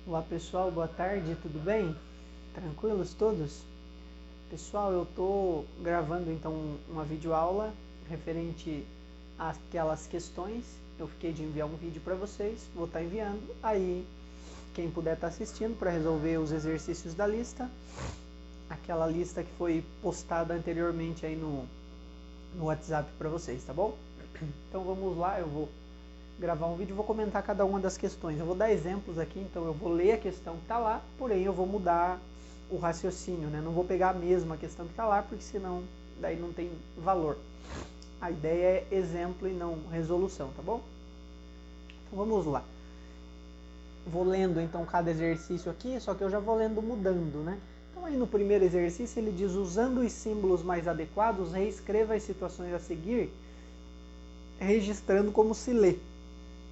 Olá pessoal, boa tarde, tudo bem? Tranquilos todos? Pessoal, eu estou gravando então uma videoaula referente àquelas questões. Eu fiquei de enviar um vídeo para vocês, vou estar enviando. Aí, quem puder estar assistindo para resolver os exercícios da lista, aquela lista que foi postada anteriormente aí no WhatsApp para vocês, tá bom? Então vamos lá, eu vou gravar um vídeo e vou comentar cada uma das questões. Eu vou dar exemplos aqui, então eu vou ler a questão que está lá, porém eu vou mudar o raciocínio, né? Não vou pegar a mesma questão que está lá, porque senão daí não tem valor. A ideia é exemplo e não resolução, tá bom? Então vamos lá. Vou lendo então cada exercício aqui, só que eu já vou lendo mudando, né? Então aí no primeiro exercício ele diz: usando os símbolos mais adequados, reescreva as situações a seguir, registrando como se lê.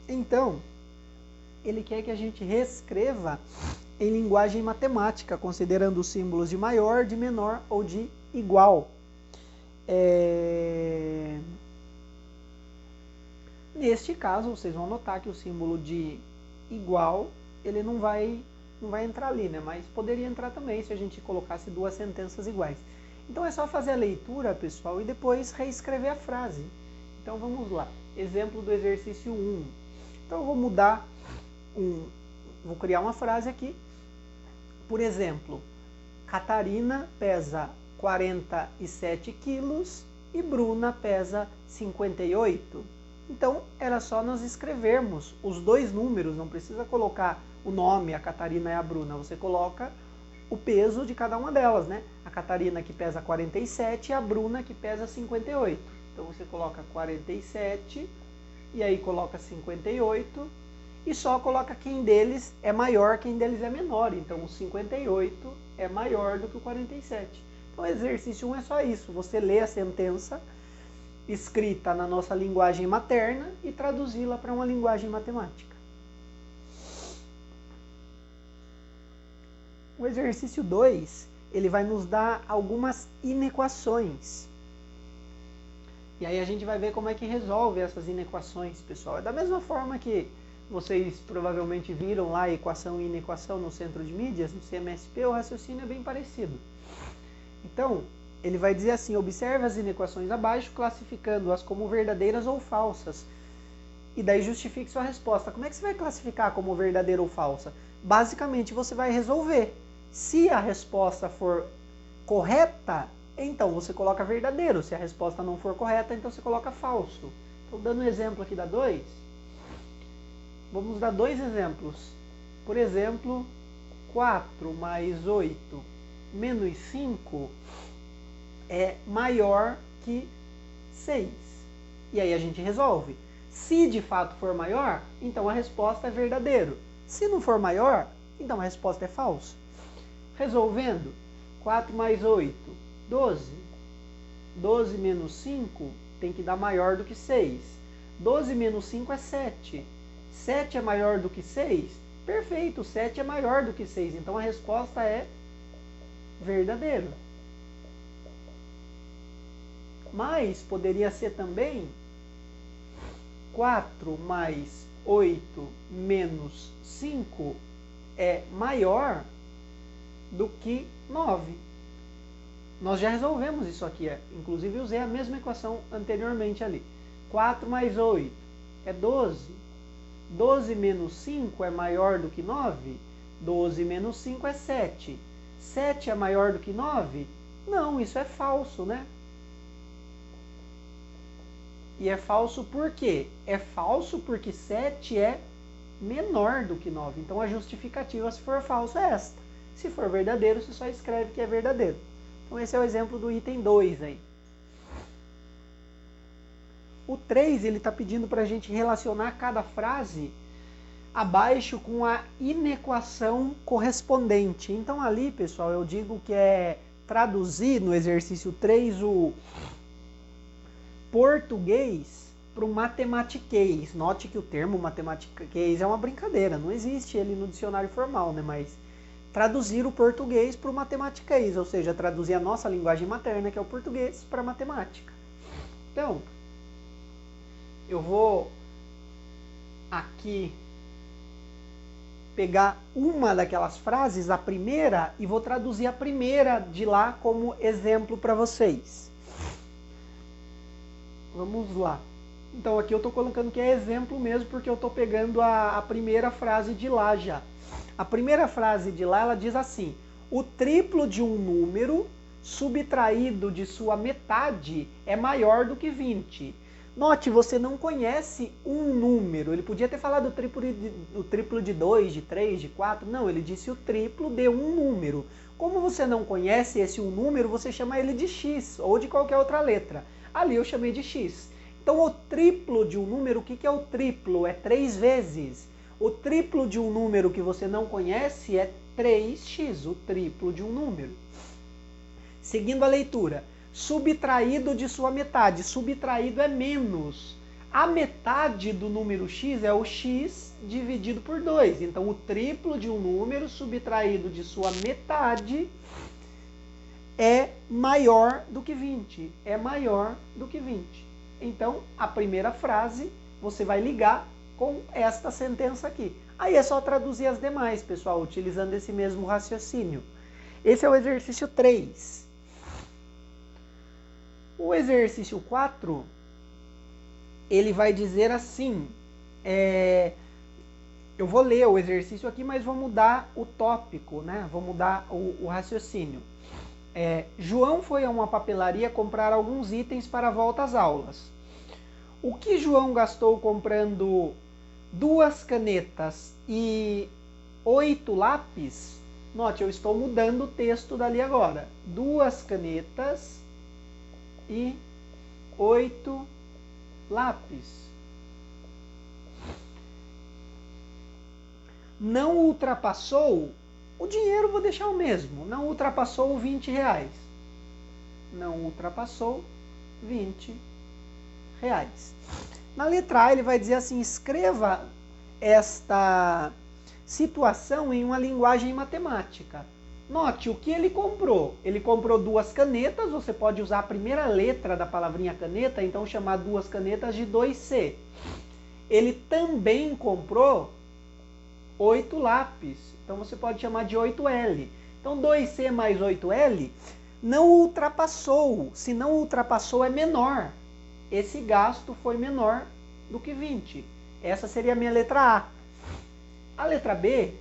Então, ele quer que a gente reescreva em linguagem matemática, considerando os símbolos de maior, de menor ou de igual. Neste caso, vocês vão notar que o símbolo de igual, ele não vai entrar ali, né? Mas poderia entrar também se a gente colocasse duas sentenças iguais. Então é só fazer a leitura, pessoal, e depois reescrever a frase. Então vamos lá. Exemplo do exercício 1. Então eu vou mudar vou criar uma frase aqui. Por exemplo, Catarina pesa 47 quilos e Bruna pesa 58. Então, era só nós escrevermos os dois números, não precisa colocar o nome, a Catarina e a Bruna. Você coloca o peso de cada uma delas, né? A Catarina que pesa 47 e a Bruna que pesa 58. Então, você coloca 47 e aí coloca 58 e só coloca quem deles é maior, quem deles é menor. Então, o 58 é maior do que o 47. Então, o exercício 1 é só isso. Você lê a sentença escrita na nossa linguagem materna e traduzi-la para uma linguagem matemática. O exercício 2, ele vai nos dar algumas inequações. E aí a gente vai ver como é que resolve essas inequações, pessoal. É da mesma forma que vocês provavelmente viram lá a equação e inequação no centro de mídias, no CMSP, o raciocínio é bem parecido. Então, ele vai dizer assim: observe as inequações abaixo, classificando-as como verdadeiras ou falsas. E daí justifique sua resposta. Como é que você vai classificar como verdadeira ou falsa? Basicamente, você vai resolver. Se a resposta for correta, então você coloca verdadeiro. Se a resposta não for correta, então você coloca falso. Então, dando um exemplo aqui da 2, vamos dar dois exemplos. Por exemplo, 4 mais 8 menos 5 é maior que 6. E aí a gente resolve. Se de fato for maior, então a resposta é verdadeiro. Se não for maior, então a resposta é falso. Resolvendo, 4 mais 8, 12. 12 menos 5 tem que dar maior do que 6. 12 menos 5 é 7. 7 é maior do que 6? Perfeito, 7 é maior do que 6. Então a resposta é verdadeiro. Mas poderia ser também 4 mais 8 menos 5 é maior do que 9. Nós já resolvemos isso aqui, inclusive usei a mesma equação anteriormente ali. 4 mais 8 é 12. 12 menos 5 é maior do que 9. 12 menos 5 é 7. 7 é maior do que 9? Não, isso é falso, né? E é falso por quê? É falso porque 7 é menor do que 9. Então a justificativa, se for falso, é esta. Se for verdadeiro, você só escreve que é verdadeiro. Então esse é o exemplo do item 2 aí. O 3, ele está pedindo para a gente relacionar cada frase abaixo com a inequação correspondente. Então ali, pessoal, eu digo que é traduzir no exercício 3 o português para o matematiquês. Note que o termo matematiquês é uma brincadeira, não existe ele no dicionário formal, né? Mas traduzir o português para o matematiquês, ou seja, traduzir a nossa linguagem materna, que é o português, para a matemática. Então, eu vou aqui pegar uma daquelas frases, a primeira, e vou traduzir a primeira de lá como exemplo para vocês. Vamos lá. Então aqui eu estou colocando que é exemplo mesmo, porque eu estou pegando a primeira frase de lá já. A primeira frase de lá, ela diz assim: o triplo de um número subtraído de sua metade é maior do que 20. Note, você não conhece um número. Ele podia ter falado o triplo de 2, de 3, de 4. Não, ele disse o triplo de um número. Como você não conhece esse um número, você chama ele de x ou de qualquer outra letra. Ali eu chamei de x. Então o triplo de um número, o que é o triplo? É 3 vezes. O triplo de um número que você não conhece é 3x, o triplo de um número. Seguindo a leitura. Subtraído de sua metade. Subtraído é menos. A metade do número x é o x dividido por 2. Então o triplo de um número subtraído de sua metade é maior do que 20. É maior do que 20. Então, a primeira frase você vai ligar com esta sentença aqui. Aí é só traduzir as demais, pessoal, utilizando esse mesmo raciocínio. Esse é o exercício 3. O exercício 4, ele vai dizer assim, eu vou ler o exercício aqui, mas vou mudar o tópico, né? Vou mudar o raciocínio. João foi a uma papelaria comprar alguns itens para a volta às aulas. O que João gastou comprando 2 canetas e 8 lápis? Note, eu estou mudando o texto dali agora. 2 canetas e 8 lápis. Não ultrapassou, o dinheiro vou deixar o mesmo, não ultrapassou 20 reais. Não ultrapassou 20 reais. Na letra A ele vai dizer assim, escreva esta situação em uma linguagem matemática. Note o que ele comprou. Ele comprou 2 canetas, você pode usar a primeira letra da palavrinha caneta, então chamar 2 canetas de 2C. Ele também comprou 8 lápis, então você pode chamar de 8L. Então 2C mais 8L não ultrapassou, se não ultrapassou é menor. Esse gasto foi menor do que 20. Essa seria a minha letra A. A letra B,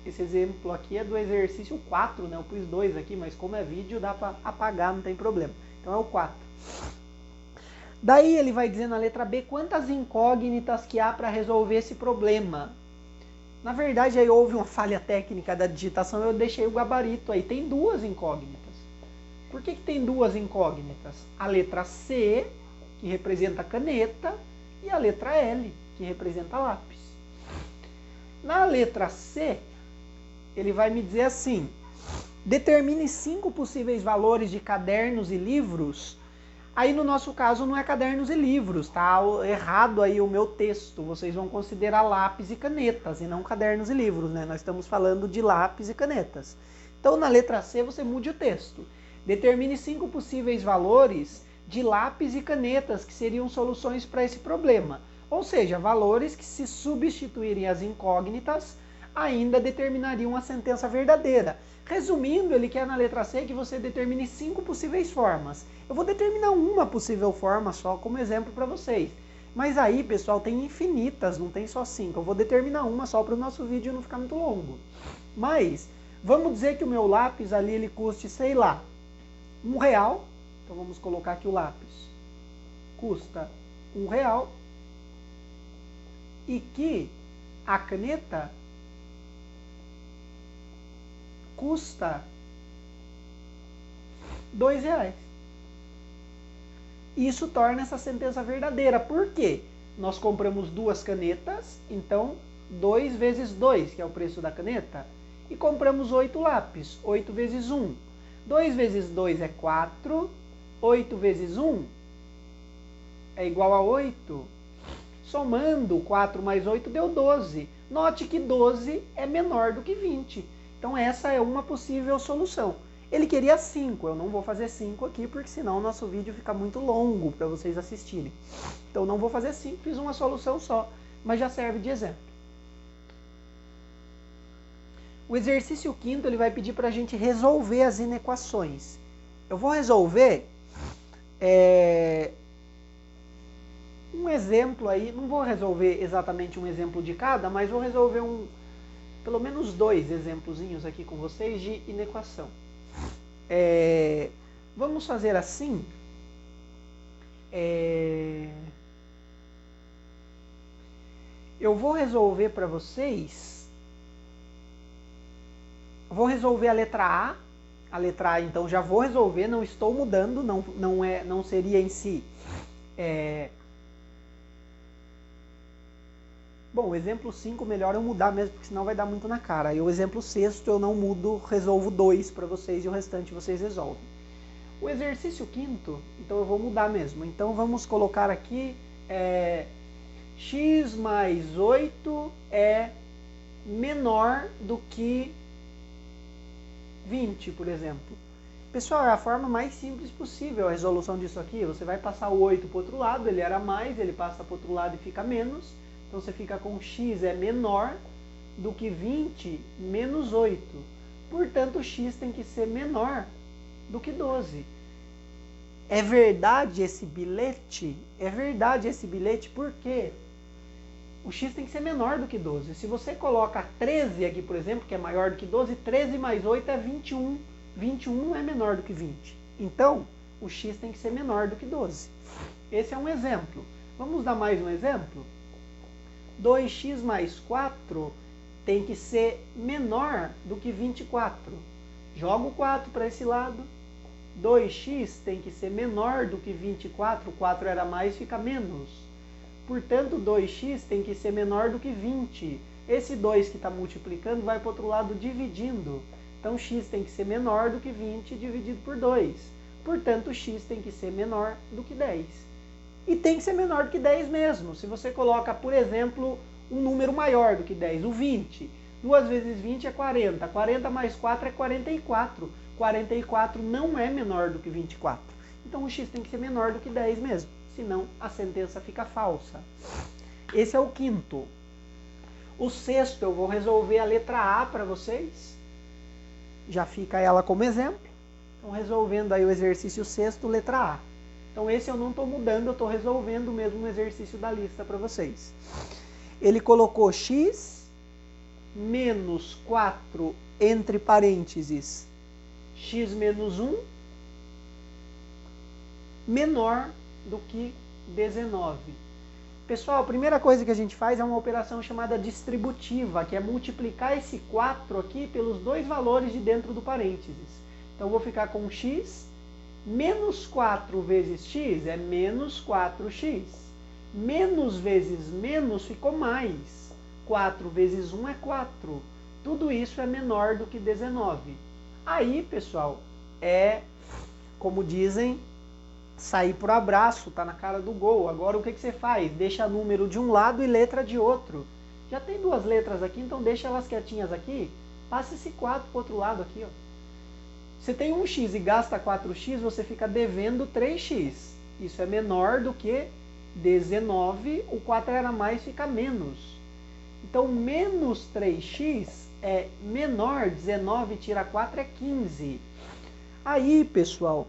esse exemplo aqui é do exercício 4, né? Eu pus 2 aqui, mas como é vídeo dá para apagar, não tem problema. Então é o 4. Daí ele vai dizer na letra B quantas incógnitas que há para resolver esse problema. Na verdade aí houve uma falha técnica da digitação, eu deixei o gabarito aí. Tem 2 incógnitas. Por que tem 2 incógnitas? A letra C, que representa caneta, e a letra L, que representa lápis. Na letra C, ele vai me dizer assim, determine 5 possíveis valores de cadernos e livros. Aí no nosso caso não é cadernos e livros, tá errado aí o meu texto. Vocês vão considerar lápis e canetas e não cadernos e livros, né? Nós estamos falando de lápis e canetas. Então na letra C você mude o texto. Determine 5 possíveis valores de lápis e canetas que seriam soluções para esse problema. Ou seja, valores que, se substituírem as incógnitas, ainda determinariam a sentença verdadeira. Resumindo, ele quer na letra C que você determine 5 possíveis formas. Eu vou determinar uma possível forma só como exemplo para vocês. Mas aí, pessoal, tem infinitas, não tem só 5. Eu vou determinar uma só para o nosso vídeo não ficar muito longo. Mas, vamos dizer que o meu lápis ali ele custe, sei lá, R$1. Então vamos colocar aqui o lápis. Custa R$1. E que a caneta custa R$2. Isso torna essa sentença verdadeira. Por quê? Nós compramos 2 canetas, então 2 vezes 2, que é o preço da caneta, e compramos 8 lápis, 8 vezes 1. 2 vezes 2 é 4, 8 vezes 1 é igual a 8. Somando 4 mais 8 deu 12. Note que 12 é menor do que 20. Então essa é uma possível solução. Ele queria 5, eu não vou fazer 5 aqui, porque senão o nosso vídeo fica muito longo para vocês assistirem. Então não vou fazer 5, fiz uma solução só, mas já serve de exemplo. O exercício 5º ele vai pedir para a gente resolver as inequações. Eu vou resolver um exemplo aí, não vou resolver exatamente um exemplo de cada, mas vou resolver pelo menos 2 exemplozinhos aqui com vocês de inequação. Vamos fazer assim. Eu vou resolver para vocês. Vou resolver a letra A. A letra A, então, já vou resolver. Não estou mudando. Não seria em si. Bom, o exemplo 5 melhor eu mudar mesmo, porque senão vai dar muito na cara. E o exemplo 6º eu não mudo, resolvo 2 para vocês e o restante vocês resolvem. O exercício 5º, então eu vou mudar mesmo. Então vamos colocar aqui x mais 8 é menor do que 20, por exemplo. Pessoal, é a forma mais simples possível a resolução disso aqui. Você vai passar o 8 para o outro lado, ele era mais, ele passa para o outro lado e fica menos. Então você fica com x é menor do que 20 menos 8. Portanto, x tem que ser menor do que 12. É verdade esse bilhete? É verdade esse bilhete porque o x tem que ser menor do que 12. Se você coloca 13 aqui, por exemplo, que é maior do que 12, 13 mais 8 é 21. 21 não é menor do que 20. Então, o x tem que ser menor do que 12. Esse é um exemplo. Vamos dar mais um exemplo? 2x mais 4 tem que ser menor do que 24. Jogo o 4 para esse lado. 2x tem que ser menor do que 24. O 4 era mais, fica menos. Portanto, 2x tem que ser menor do que 20. Esse 2 que está multiplicando vai para o outro lado dividindo. Então, x tem que ser menor do que 20 dividido por 2. Portanto, x tem que ser menor do que 10. E tem que ser menor do que 10 mesmo. Se você coloca, por exemplo, um número maior do que 10, o 20. 2 vezes 20 é 40. 40 mais 4 é 44. 44 não é menor do que 24. Então o x tem que ser menor do que 10 mesmo. Senão a sentença fica falsa. Esse é o 5º. O 6º eu vou resolver a letra A para vocês. Já fica ela como exemplo. Então resolvendo aí o exercício 6º, letra A. Então esse eu não estou mudando, eu estou resolvendo mesmo um exercício da lista para vocês. Ele colocou x menos 4 entre parênteses x menos 1 menor do que 19. Pessoal, a primeira coisa que a gente faz é uma operação chamada distributiva, que é multiplicar esse 4 aqui pelos 2 valores de dentro do parênteses. Então eu vou ficar com x menos 4 vezes x é menos 4x. Menos vezes menos ficou mais. 4 vezes 1 é 4. Tudo isso é menor do que 19. Aí, pessoal, como dizem, sair pro abraço, tá na cara do gol. Agora o que você faz? Deixa número de um lado e letra de outro. Já tem 2 letras aqui, então deixa elas quietinhas aqui. Passa esse 4 pro outro lado aqui, ó. Você tem 1x e gasta 4x, você fica devendo 3x. Isso é menor do que 19, o 4 era mais, fica menos. Então, menos 3x é menor, 19 tira 4 é 15. Aí, pessoal,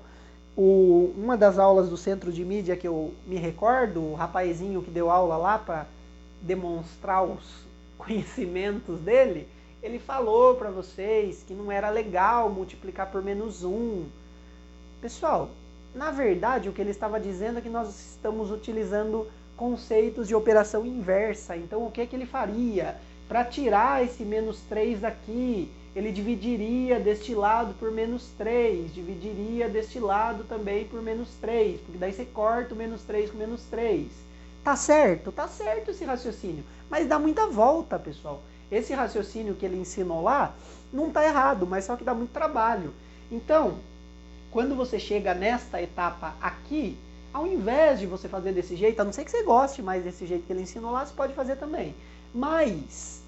uma das aulas do Centro de Mídia que eu me recordo, o rapazinho que deu aula lá para demonstrar os conhecimentos dele, ele falou para vocês que não era legal multiplicar por menos 1. Pessoal, na verdade, o que ele estava dizendo é que nós estamos utilizando conceitos de operação inversa. Então, o que ele faria? Para tirar esse menos 3 daqui, ele dividiria deste lado por menos 3, dividiria deste lado também por menos 3, porque daí você corta o menos 3 com menos 3. Tá certo? Tá certo esse raciocínio, mas dá muita volta, pessoal. Esse raciocínio que ele ensinou lá não está errado, mas só que dá muito trabalho. Então, quando você chega nesta etapa aqui, ao invés de você fazer desse jeito, a não ser que você goste mais desse jeito que ele ensinou lá, você pode fazer também. Mas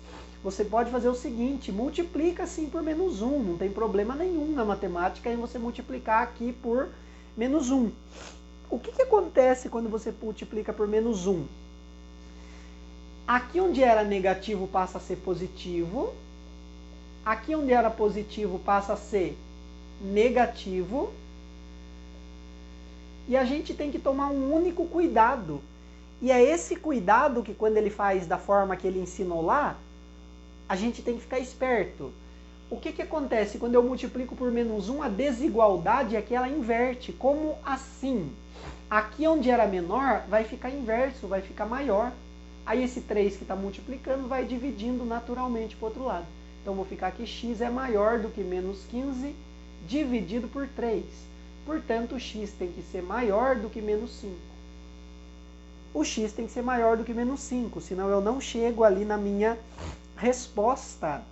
você pode fazer o seguinte, multiplica assim por menos 1, não tem problema nenhum na matemática em você multiplicar aqui por menos 1. O que acontece quando você multiplica por menos 1? Aqui onde era negativo passa a ser positivo, Aqui onde era positivo passa a ser negativo. E a gente tem que tomar um único cuidado. E é esse cuidado que quando ele faz da forma que ele ensinou lá, a gente tem que ficar esperto. O que acontece quando eu multiplico por menos 1? A desigualdade é que ela inverte. Como assim? Aqui onde era menor vai ficar inverso, vai ficar maior. Aí esse 3 que está multiplicando vai dividindo naturalmente para o outro lado. Então vou ficar aqui, x é maior do que menos 15 dividido por 3. Portanto, o x tem que ser maior do que menos 5. O x tem que ser maior do que menos 5, senão eu não chego ali na minha resposta.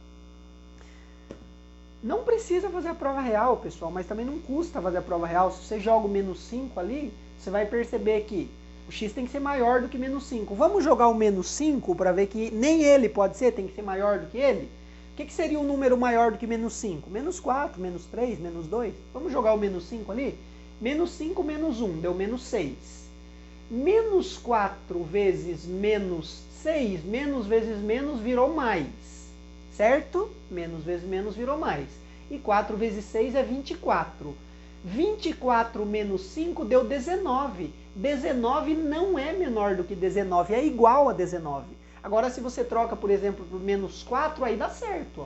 Não precisa fazer a prova real, pessoal, mas também não custa fazer a prova real. Se você joga o menos 5 ali, você vai perceber que o x tem que ser maior do que menos 5. Vamos jogar o menos 5 para ver que nem ele pode ser, tem que ser maior do que ele? O que seria um número maior do que menos 5? Menos 4, menos 3, menos 2. Vamos jogar o menos 5 ali? Menos 5 menos 1 deu menos 6. Menos 4 vezes menos 6, menos vezes menos virou mais. Certo? Menos vezes menos virou mais. E 4 vezes 6 é 24. 24 menos 5 deu 19. 19 não é menor do que 19, é igual a 19. Agora, se você troca, por exemplo, por menos 4, aí dá certo. Ó.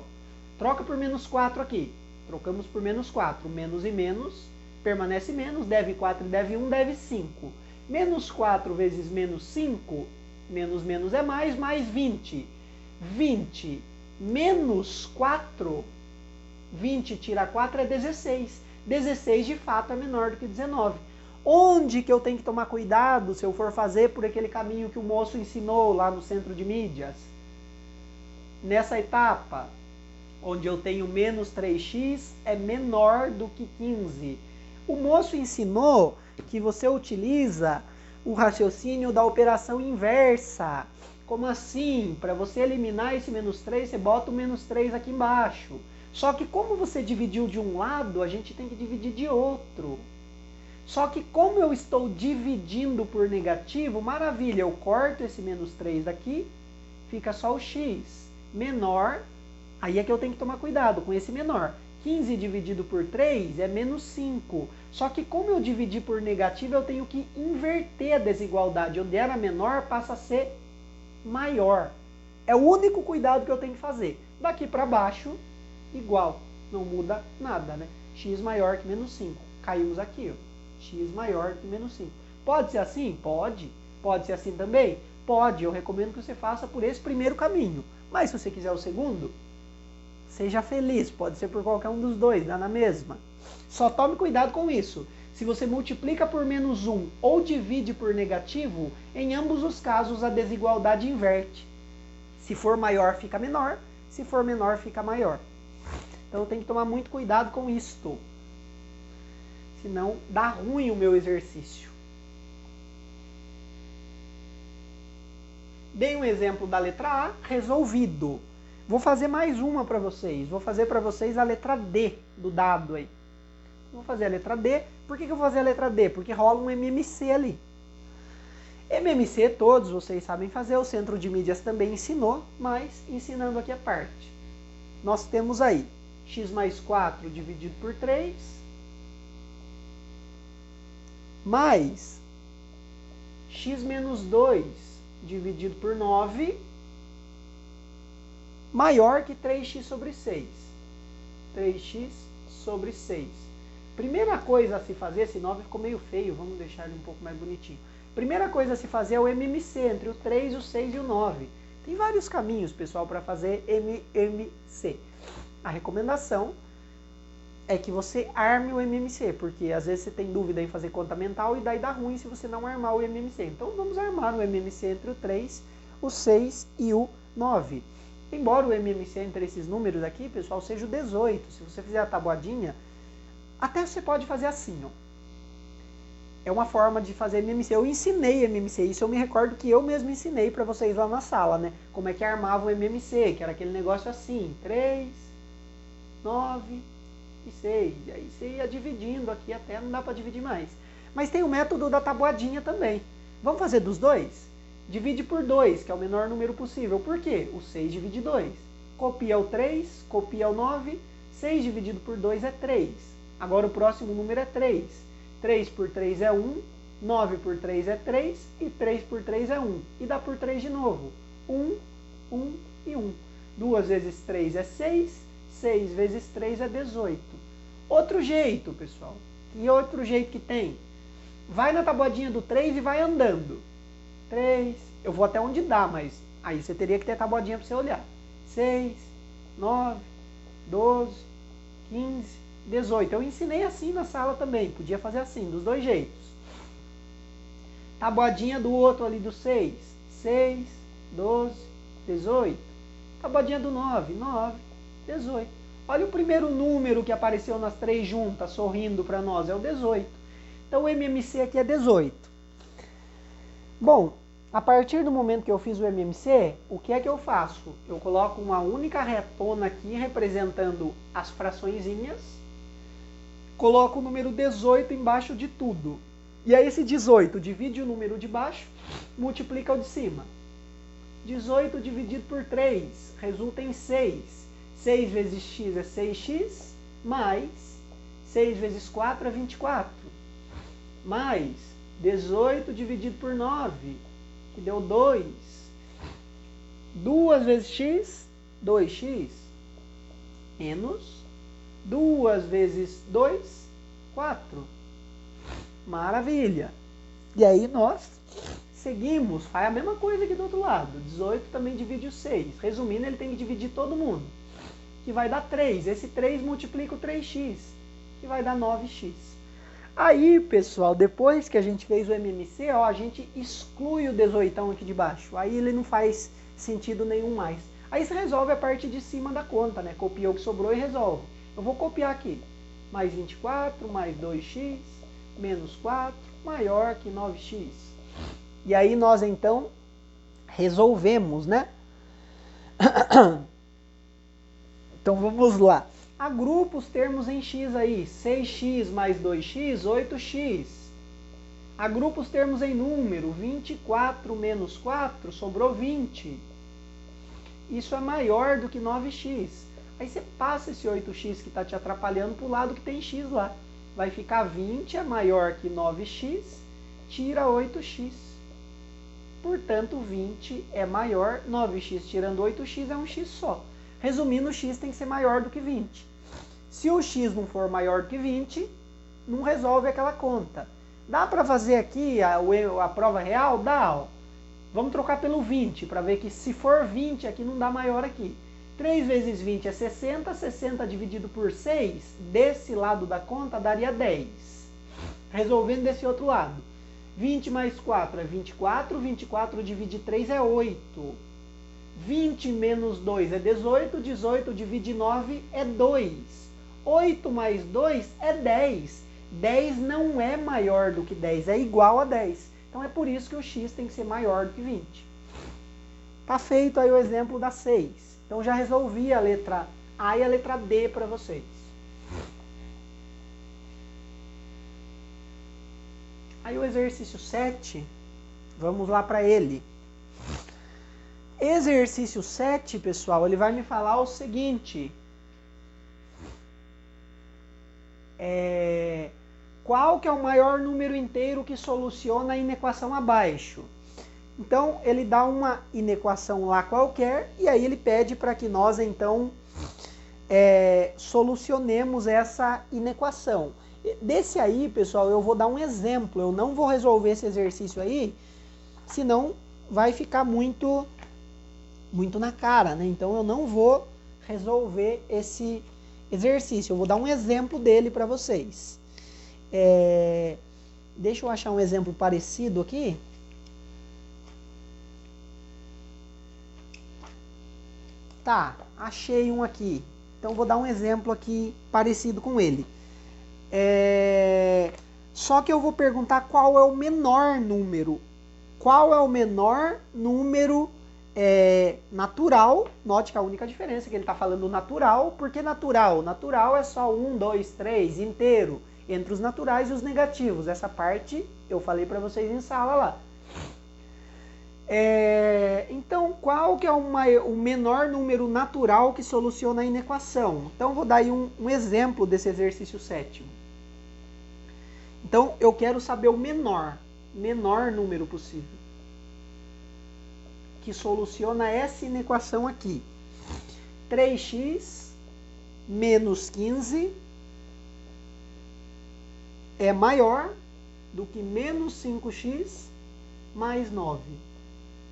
Troca por menos 4 aqui. Trocamos por menos 4. Menos e menos, permanece menos. Deve 4 e deve 1, deve 5. Menos 4 vezes menos 5, menos menos é mais 20. 20 menos 4, 20 tira 4 é 16. 16 de fato é menor do que 19. Onde que eu tenho que tomar cuidado se eu for fazer por aquele caminho que o moço ensinou lá no centro de mídias? Nessa etapa, onde eu tenho menos 3x é menor do que 15. O moço ensinou que você utiliza o raciocínio da operação inversa. Como assim? Para você eliminar esse menos 3, você bota o menos 3 aqui embaixo. Só que como você dividiu de um lado, a gente tem que dividir de outro. Só que como eu estou dividindo por negativo, maravilha, eu corto esse menos 3 daqui, fica só o x menor, aí é que eu tenho que tomar cuidado com esse menor. 15 dividido por 3 é menos 5. Só que como eu dividi por negativo, eu tenho que inverter a desigualdade. Onde era menor, passa a ser maior. É o único cuidado que eu tenho que fazer. Daqui para baixo, igual. Não muda nada, né? X maior que menos 5. Caímos aqui, ó. X maior que menos 5. Pode ser assim? Pode. Pode ser assim também? Pode. Eu recomendo que você faça por esse primeiro caminho. Mas se você quiser o segundo, seja feliz. Pode ser por qualquer um dos dois, dá na mesma. Só tome cuidado com isso. Se você multiplica por menos 1 ou divide por negativo, em ambos os casos a desigualdade inverte. Se for maior, fica menor. Se for menor, fica maior. Então eu tenho que tomar muito cuidado com isto. Senão dá ruim o meu exercício. Dei um exemplo da letra A, resolvido. Vou fazer mais uma para vocês. Vou fazer para vocês a letra D do dado aí. Vou fazer a letra D. Por que eu vou fazer a letra D? Porque rola um MMC ali. MMC todos vocês sabem fazer, o Centro de Mídias também ensinou, mas ensinando aqui a parte. Nós temos aí x mais 4 dividido por 3, mais x menos 2 dividido por 9, maior que 3x sobre 6. 3x sobre 6. Primeira coisa a se fazer, esse 9 ficou meio feio, vamos deixar ele um pouco mais bonitinho. Primeira coisa a se fazer é o MMC, entre o 3, o 6 e o 9. Tem vários caminhos, pessoal, para fazer MMC. A recomendação é que você arme o MMC, porque às vezes você tem dúvida em fazer conta mental e daí dá ruim se você não armar o MMC. Então vamos armar o MMC entre o 3, o 6 e o 9. Embora o MMC entre esses números aqui, pessoal, seja o 18. Se você fizer a tabuadinha, até você pode fazer assim, ó. É uma forma de fazer MMC. Eu ensinei MMC, isso eu me recordo que eu mesmo ensinei para vocês lá na sala, né? Como é que armava o MMC, que era aquele negócio assim, 3, 9 e 6. E aí você ia dividindo aqui até não dá para dividir mais. Mas tem o método da tabuadinha também. Vamos fazer dos dois? Divide por 2, que é o menor número possível. Por quê? O 6 divide 2. Copia o 3, copia o 9, 6 dividido por 2 é 3. Agora o próximo número é 3. 3 por 3 é 1, 9 por 3 é 3 e 3 por 3 é 1. E dá por 3 de novo. 1, 1 e 1. 2 vezes 3 é 6, 6 vezes 3 é 18. Outro jeito, pessoal. E outro jeito que tem? Vai na tabuadinha do 3 e vai andando. 3, eu vou até onde dá, mas aí você teria que ter tabuadinha para você olhar. 6, 9, 12, 15, 18. Eu ensinei assim na sala também, podia fazer assim, dos dois jeitos. Tabuadinha do outro ali do 6, 6, 12, 18. Tabuadinha do 9, 9, 18. Olha o primeiro número que apareceu nas três juntas, sorrindo para nós, é o 18. Então o MMC aqui é 18. Bom, a partir do momento que eu fiz o MMC, o que é que eu faço? Eu coloco uma única retona aqui representando as fraçõezinhas, coloco o número 18 embaixo de tudo. E aí esse 18 divide o número de baixo, multiplica o de cima. 18 dividido por 3 resulta em 6. 6 vezes x é 6x, mais 6 vezes 4 é 24. Mais 18 dividido por 9, que deu 2. 2 vezes x, 2x. Menos 2 vezes 2, 4. Maravilha! E aí nós seguimos, faz a mesma coisa aqui do outro lado. 18 também divide o 6. Resumindo, ele tem que dividir todo mundo, que vai dar 3. Esse 3 multiplica o 3x, que vai dar 9x. Aí, pessoal, depois que a gente fez o MMC, ó, a gente exclui o 18 aqui de baixo. Aí ele não faz sentido nenhum mais. Aí você resolve a parte de cima da conta, né? Copia o que sobrou e resolve. Eu vou copiar aqui. Mais 24, mais 2x, menos 4, maior que 9x. E aí nós, então, resolvemos, né? Então vamos lá. Agrupa os termos em x aí. 6x mais 2x, 8x. Agrupa os termos em número. 24 menos 4, sobrou 20. Isso é maior do que 9x. Aí você passa esse 8x que está te atrapalhando para o lado que tem x lá. Vai ficar 20 é maior que 9x, tira 8x. Portanto, 20 é maior, 9x tirando 8x é um x só. Resumindo, o x tem que ser maior do que 20. Se o x não for maior do que 20, não resolve aquela conta. Dá para fazer aqui a prova real? Dá. Ó. Vamos trocar pelo 20, para ver que se for 20 aqui não dá maior aqui. 3 vezes 20 é 60, 60 dividido por 6, desse lado da conta daria 10. Resolvendo desse outro lado. 20 mais 4 é 24, 24 divide 3 é 8. 20 menos 2 é 18, 18 divide 9 é 2. 8 mais 2 é 10. 10 não é maior do que 10, é igual a 10. Então é por isso que o x tem que ser maior do que 20. Tá feito aí o exemplo da 6. Então já resolvi a letra A e a letra D para vocês. Aí o exercício 7, vamos lá para ele. Exercício 7, pessoal, ele vai me falar o seguinte. Qual que é o maior número inteiro que soluciona a inequação abaixo? Então, ele dá uma inequação lá qualquer e aí ele pede para que nós, então, solucionemos essa inequação. Desse aí, pessoal, eu vou dar um exemplo. Eu não vou resolver esse exercício aí, senão vai ficar muito na cara, né? Então, eu não vou resolver esse exercício. Eu vou dar um exemplo dele para vocês. Deixa eu achar um exemplo parecido aqui. Tá, achei um aqui. Então, vou dar um exemplo aqui parecido com ele. Só que eu vou perguntar qual é o menor número. Qual é o menor número natural? Note que a única diferença é que ele está falando natural. Por que natural? Natural é só 1, 2, 3, inteiro. Entre os naturais e os negativos. Essa parte eu falei para vocês em sala lá. Então, qual que é o menor número natural que soluciona a inequação? Então, vou dar aí um exemplo desse exercício sétimo. Então, eu quero saber o menor número possível que soluciona essa inequação aqui. 3x menos 15 é maior do que menos 5x mais 9.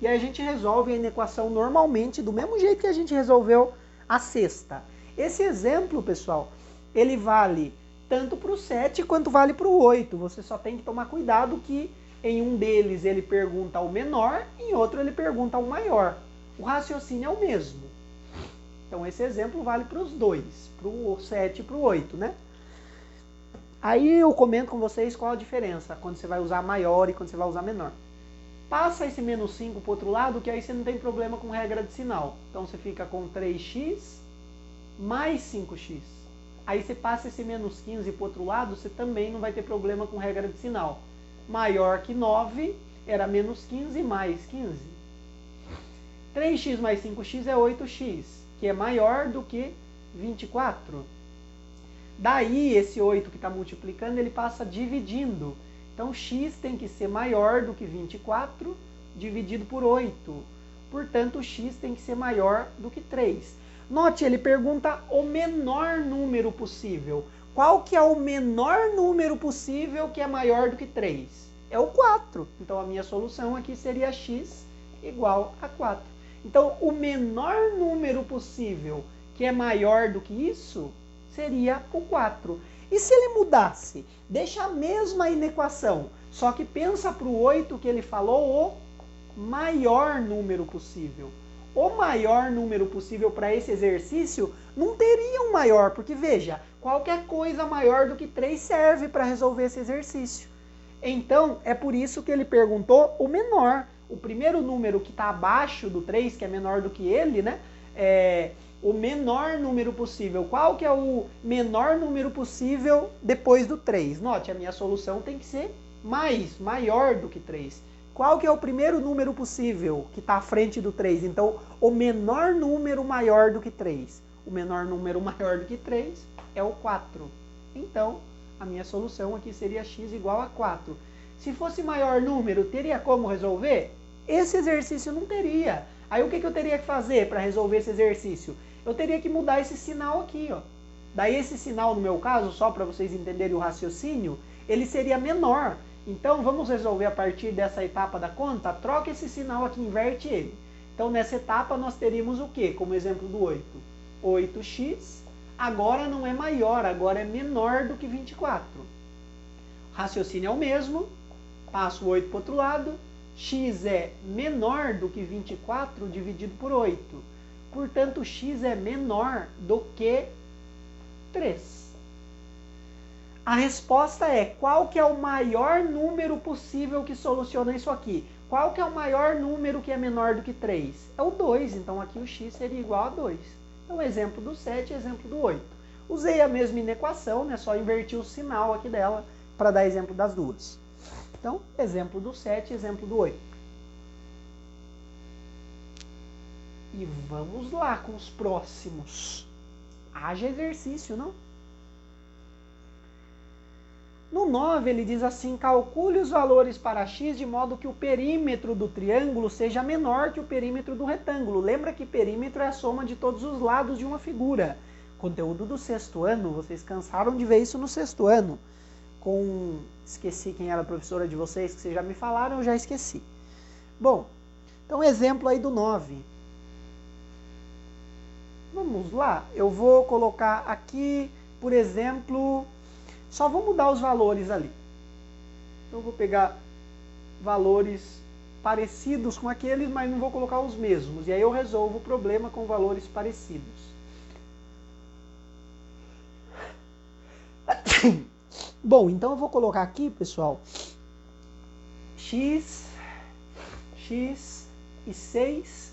E aí a gente resolve a inequação normalmente do mesmo jeito que a gente resolveu a sexta. Esse exemplo, pessoal, ele vale tanto para o 7 quanto vale para o 8. Você só tem que tomar cuidado que em um deles ele pergunta o menor, em outro ele pergunta o maior. O raciocínio é o mesmo. Então esse exemplo vale para os dois, para o 7 e para o 8, né? Aí eu comento com vocês qual a diferença quando você vai usar maior e quando você vai usar menor. Passa esse menos 5 para o outro lado, que aí você não tem problema com regra de sinal. Então você fica com 3x mais 5x. Aí você passa esse menos 15 para o outro lado, você também não vai ter problema com regra de sinal. Maior que 9 era menos 15 mais 15. 3x mais 5x é 8x, que é maior do que 24. Daí, esse 8 que está multiplicando, ele passa dividindo. Então, x tem que ser maior do que 24 dividido por 8. Portanto, x tem que ser maior do que 3. Note, ele pergunta o menor número possível. Qual que é o menor número possível que é maior do que 3? É o 4. Então, a minha solução aqui seria x igual a 4. Então, o menor número possível que é maior do que isso seria o 4. E se ele mudasse? Deixa a mesma inequação, só que pensa para o 8 que ele falou o maior número possível. O maior número possível para esse exercício não teria um maior, porque veja, qualquer coisa maior do que 3 serve para resolver esse exercício. Então, é por isso que ele perguntou o menor. O primeiro número que está abaixo do 3, que é menor do que ele, né? O menor número possível. Qual que é o menor número possível depois do 3? Note, a minha solução tem que ser maior do que 3. Qual que é o primeiro número possível que está à frente do 3? Então, o menor número maior do que 3. O menor número maior do que 3 é o 4. Então, a minha solução aqui seria x igual a 4. Se fosse maior número, teria como resolver? Esse exercício não teria. Aí o que eu teria que fazer para resolver esse exercício? Eu teria que mudar esse sinal aqui, ó. Daí esse sinal, no meu caso, só para vocês entenderem o raciocínio, ele seria menor. Então vamos resolver a partir dessa etapa da conta? Troca esse sinal aqui, inverte ele. Então nessa etapa nós teríamos o quê? Como exemplo do 8. 8x agora não é maior, agora é menor do que 24. O raciocínio é o mesmo. Passo o 8 para o outro lado. X é menor do que 24 dividido por 8. Portanto, x é menor do que 3. A resposta é, qual que é o maior número possível que soluciona isso aqui? Qual que é o maior número que é menor do que 3? É o 2, então aqui o x seria igual a 2. Então, exemplo do 7 e exemplo do 8. Usei a mesma inequação, né? Só inverti o sinal aqui dela para dar exemplo das duas. Então, exemplo do 7 e exemplo do 8. E vamos lá com os próximos. Haja exercício, não? No 9 ele diz assim, calcule os valores para x de modo que o perímetro do triângulo seja menor que o perímetro do retângulo. Lembra que perímetro é a soma de todos os lados de uma figura. Conteúdo do sexto ano, vocês cansaram de ver isso no sexto ano. Esqueci quem era a professora de vocês, que vocês já me falaram, eu já esqueci. Bom, então exemplo aí do 9. Vamos lá, eu vou colocar aqui, por exemplo, só vou mudar os valores ali. Então eu vou pegar valores parecidos com aqueles, mas não vou colocar os mesmos. E aí eu resolvo o problema com valores parecidos. Bom, então eu vou colocar aqui, pessoal, x e 6.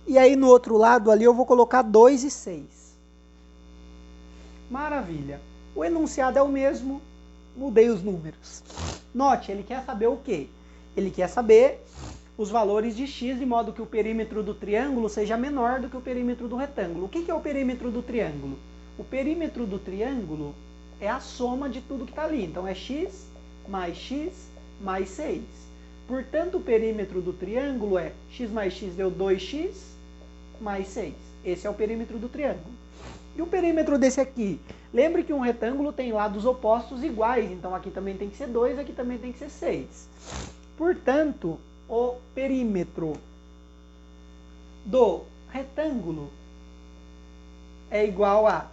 E aí no outro lado ali eu vou colocar 2 e 6. Maravilha. O enunciado é o mesmo, mudei os números. Note, ele quer saber o quê? Ele quer saber os valores de x de modo que o perímetro do triângulo seja menor do que o perímetro do retângulo. O que é o perímetro do triângulo? O perímetro do triângulo é a soma de tudo que está ali. Então é x mais 6. Portanto, o perímetro do triângulo é x mais x deu 2x mais 6. Esse é o perímetro do triângulo. E o perímetro desse aqui? Lembre que um retângulo tem lados opostos iguais. Então aqui também tem que ser 2, aqui também tem que ser 6. Portanto, o perímetro do retângulo é igual a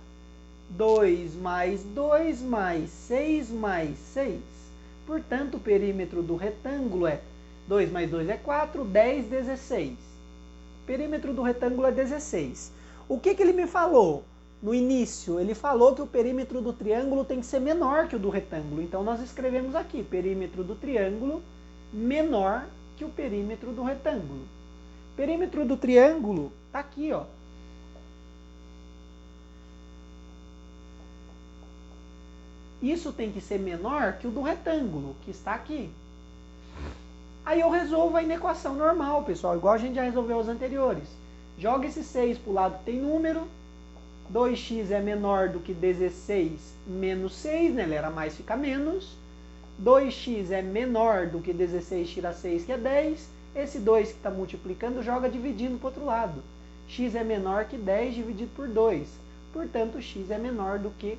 2 mais 2 mais 6 mais 6. Portanto, o perímetro do retângulo é 2 mais 2 é 4, 10, 16. O perímetro do retângulo é 16. O que ele me falou? No início, ele falou que o perímetro do triângulo tem que ser menor que o do retângulo. Então, nós escrevemos aqui, perímetro do triângulo menor que o perímetro do retângulo. Perímetro do triângulo está aqui, ó. Isso tem que ser menor que o do retângulo, que está aqui. Aí eu resolvo a inequação normal, pessoal, igual a gente já resolveu as anteriores. Joga esse 6 para o lado que tem número. 2x é menor do que 16 menos 6, né? Ele era mais, fica menos. 2x é menor do que 16 tira 6, que é 10. Esse 2 que está multiplicando, joga dividindo para o outro lado. X é menor que 10 dividido por 2. Portanto, x é menor do que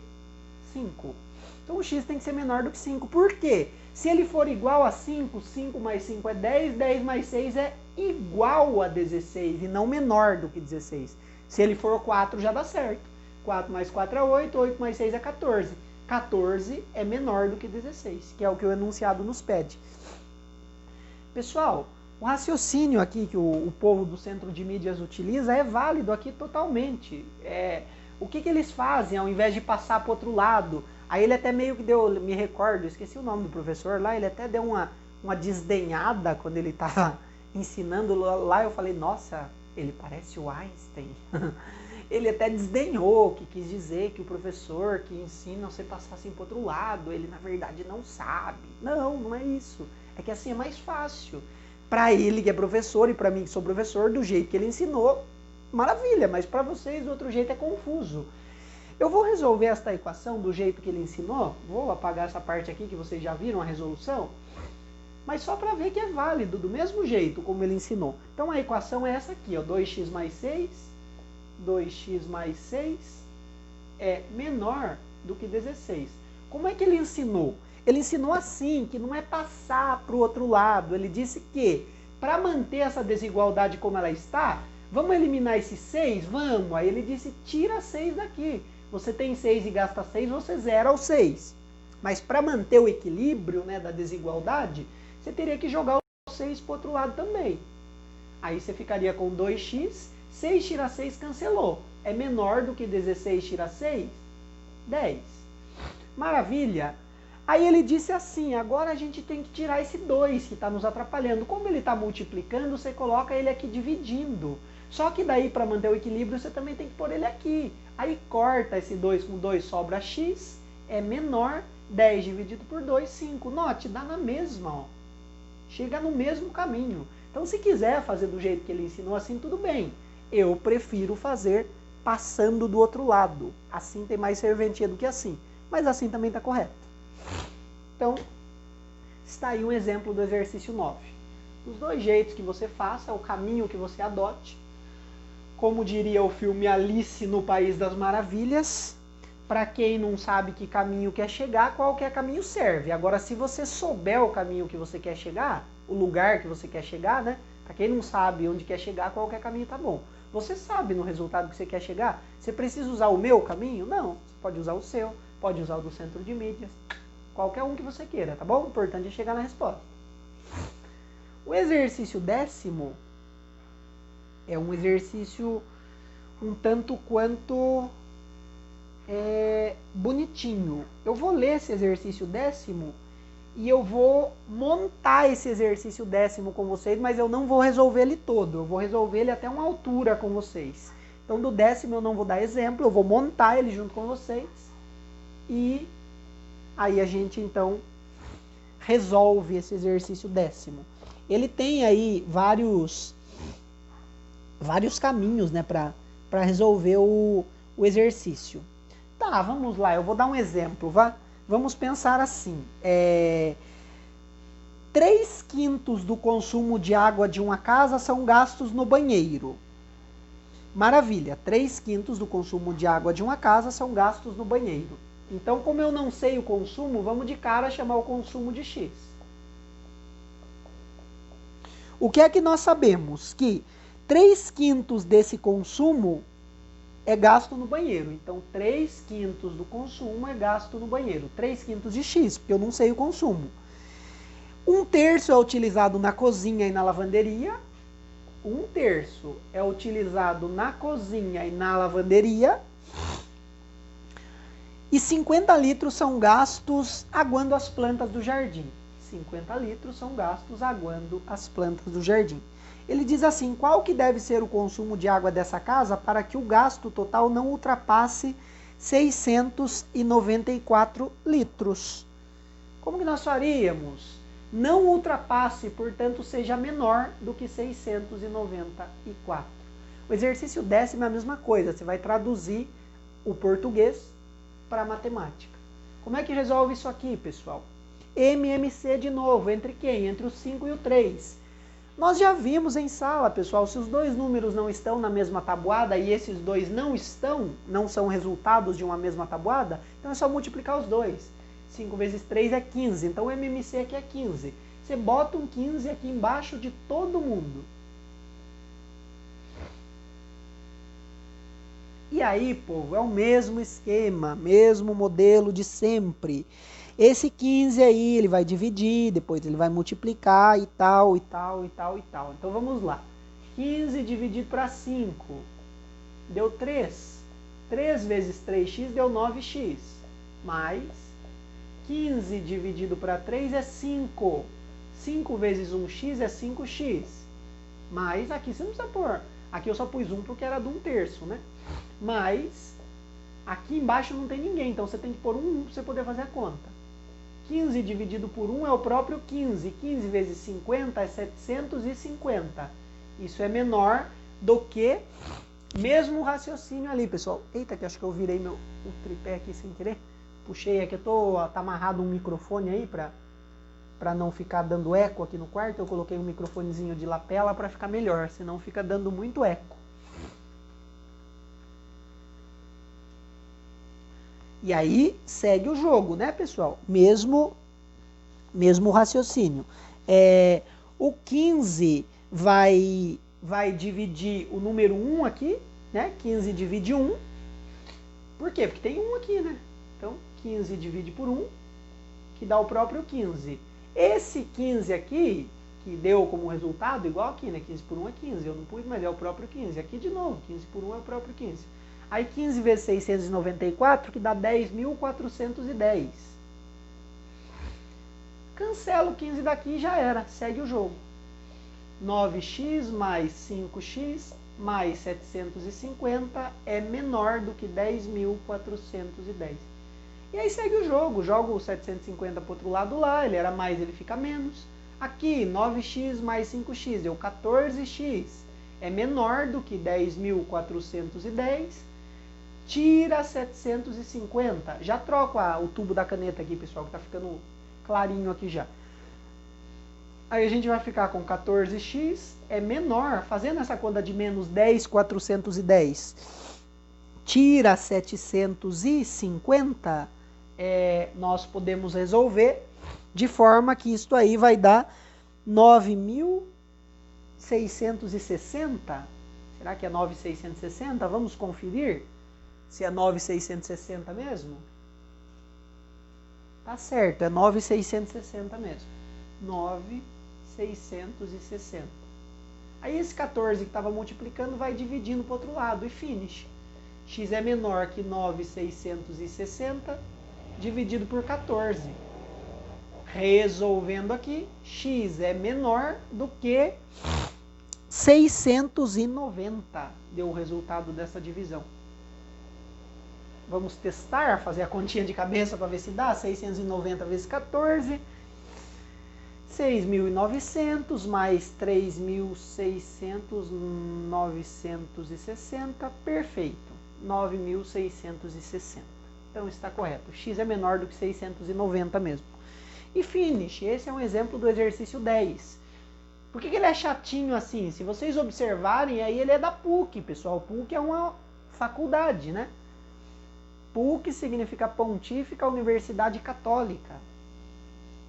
5. Então, o x tem que ser menor do que 5. Por quê? Se ele for igual a 5, 5 mais 5 é 10, 10 mais 6 é igual a 16 e não menor do que 16. Se ele for 4, já dá certo. 4 mais 4 é 8, 8 mais 6 é 14. 14 é menor do que 16, que é o que o enunciado nos pede. Pessoal, o raciocínio aqui que o povo do Centro de Mídias utiliza é válido aqui totalmente. O que eles fazem ao invés de passar para o outro lado? Aí ele até meio que deu, me recordo, esqueci o nome do professor lá, ele até deu uma desdenhada quando ele estava ensinando lá. Eu falei, nossa, ele parece o Einstein. Ele até desdenhou, que quis dizer que o professor que ensina você passar assim para outro lado, ele na verdade não sabe. Não, não é isso. É que assim é mais fácil. Para ele que é professor e para mim que sou professor, do jeito que ele ensinou, maravilha, mas para vocês do outro jeito é confuso. Eu vou resolver esta equação do jeito que ele ensinou, vou apagar essa parte aqui que vocês já viram a resolução, mas só para ver que é válido, do mesmo jeito como ele ensinou. Então a equação é essa aqui, ó, 2x mais 6, 2x mais 6 é menor do que 16. Como é que ele ensinou? Ele ensinou assim, que não é passar para o outro lado. Ele disse que, para manter essa desigualdade como ela está, vamos eliminar esse 6? Vamos. Aí ele disse, tira 6 daqui. Você tem 6 e gasta 6, você zera o 6. Mas para manter o equilíbrio, né, da desigualdade, você teria que jogar o 6 para o outro lado também. Aí você ficaria com 2x, 6 tira 6 cancelou. É menor do que 16 tira 6? 10. Maravilha! Aí ele disse assim, agora a gente tem que tirar esse 2 que está nos atrapalhando. Como ele está multiplicando, você coloca ele aqui dividindo. Só que daí, para manter o equilíbrio, você também tem que pôr ele aqui. Aí corta esse 2 com 2, sobra x, é menor, 10 dividido por 2, 5. Note, dá na mesma, ó. Chega no mesmo caminho. Então, se quiser fazer do jeito que ele ensinou assim, tudo bem. Eu prefiro fazer passando do outro lado. Assim tem mais serventia do que assim. Mas assim também está correto. Então, está aí um exemplo do exercício 9. Os dois jeitos que você faça, o caminho que você adote. Como diria o filme Alice no País das Maravilhas, para quem não sabe que caminho quer chegar, qualquer caminho serve. Agora, se você souber o caminho que você quer chegar, o lugar que você quer chegar, né? Para quem não sabe onde quer chegar, qualquer caminho tá bom. Você sabe no resultado que você quer chegar? Você precisa usar o meu caminho? Não. Você pode usar o seu, pode usar o do Centro de Mídias. Qualquer um que você queira, tá bom? O importante é chegar na resposta. O exercício 10º é um exercício um tanto quanto bonitinho. Eu vou ler esse exercício 10º e eu vou montar esse exercício 10º com vocês, mas eu não vou resolver ele todo. Eu vou resolver ele até uma altura com vocês. Então, do 10º eu não vou dar exemplo, eu vou montar ele junto com vocês. E aí a gente, então, resolve esse exercício 10º. ele tem aí vários caminhos, né, para resolver o exercício. Tá, vamos lá, eu vou dar um exemplo, vamos pensar assim, 3/5 do consumo de água de uma casa são gastos no banheiro. Maravilha, 3/5 do consumo de água de uma casa são gastos no banheiro. Então, como eu não sei o consumo, vamos de cara chamar o consumo de X. O que é que nós sabemos? Que 3/5 desse consumo é gasto no banheiro. Então, 3/5 do consumo é gasto no banheiro. 3/5 de X, porque eu não sei o consumo. 1/3 é utilizado na cozinha e na lavanderia. 1/3 é utilizado na cozinha e na lavanderia. E 50 litros são gastos aguando as plantas do jardim. 50 litros são gastos aguando as plantas do jardim. Ele diz assim, qual que deve ser o consumo de água dessa casa para que o gasto total não ultrapasse 694 litros? Como que nós faríamos? Não ultrapasse, portanto, seja menor do que 694. O exercício 10º é a mesma coisa, você vai traduzir o português para a matemática. Como é que resolve isso aqui, pessoal? MMC de novo, entre quem? Entre o 5 e o 3. Nós já vimos em sala, pessoal, se os dois números não estão na mesma tabuada e esses dois não são resultados de uma mesma tabuada, então é só multiplicar os dois. 5 vezes 3 é 15, então o MMC aqui é 15. Você bota um 15 aqui embaixo de todo mundo. E aí, povo, é o mesmo esquema, mesmo modelo de sempre. Esse 15 aí, ele vai dividir, depois ele vai multiplicar e tal, e tal, e tal, e tal. Então vamos lá. 15 dividido para 5 deu 3. 3 vezes 3x deu 9x. Mais 15 dividido para 3 é 5. 5 vezes 1x é 5x. Mas aqui você não precisa pôr. Aqui eu só pus 1 porque era de 1/3, né? Mas aqui embaixo não tem ninguém, então você tem que pôr 1 para você poder fazer a conta. 15 dividido por 1 é o próprio 15. 15 vezes 50 é 750. Isso é menor do que mesmo raciocínio ali, pessoal. Eita, que acho que eu virei o tripé aqui sem querer. Puxei aqui, tá amarrado um microfone aí para não ficar dando eco aqui no quarto. Eu coloquei um microfonezinho de lapela para ficar melhor, senão fica dando muito eco. E aí segue o jogo, né, pessoal? Mesmo raciocínio. O 15 vai dividir o número 1 aqui, né? 15 divide 1. Por quê? Porque tem 1 aqui, né? Então, 15 divide por 1, que dá o próprio 15. Esse 15 aqui, que deu como resultado, igual aqui, né? 15 por 1 é 15. Eu não pus, mas é o próprio 15. Aqui de novo, 15 por 1 é o próprio 15. Aí 15 vezes 694, que dá 10.410. Cancela o 15 daqui e já era. Segue o jogo. 9x mais 5x mais 750 é menor do que 10.410. E aí segue o jogo. Joga o 750 para o outro lado lá. Ele era mais, ele fica menos. Aqui, 9x mais 5x deu 14x. É menor do que 10.410. Tira 750. Já troco o tubo da caneta aqui, pessoal, que tá ficando clarinho aqui já. Aí a gente vai ficar com 14x, é menor, fazendo essa conta de menos 10.410. Tira 750, nós podemos resolver de forma que isto aí vai dar 9.660. Será que é 9.660? Vamos conferir se é 9.660 mesmo. Tá certo, é 9.660 mesmo. 9.660. Aí esse 14 que estava multiplicando vai dividindo para o outro lado e finish. X é menor que 9.660 dividido por 14. Resolvendo aqui, x é menor do que 690. Deu o resultado dessa divisão. Vamos testar, fazer a continha de cabeça para ver se dá. 690 vezes 14. 6.900 mais 3.600,960, perfeito, 9.660. Então está correto, x é menor do que 690 mesmo. E finish, esse é um exemplo do exercício 10. Por que ele é chatinho assim? Se vocês observarem, aí ele é da PUC, pessoal. PUC é uma faculdade, né? PUC significa Pontífica Universidade Católica.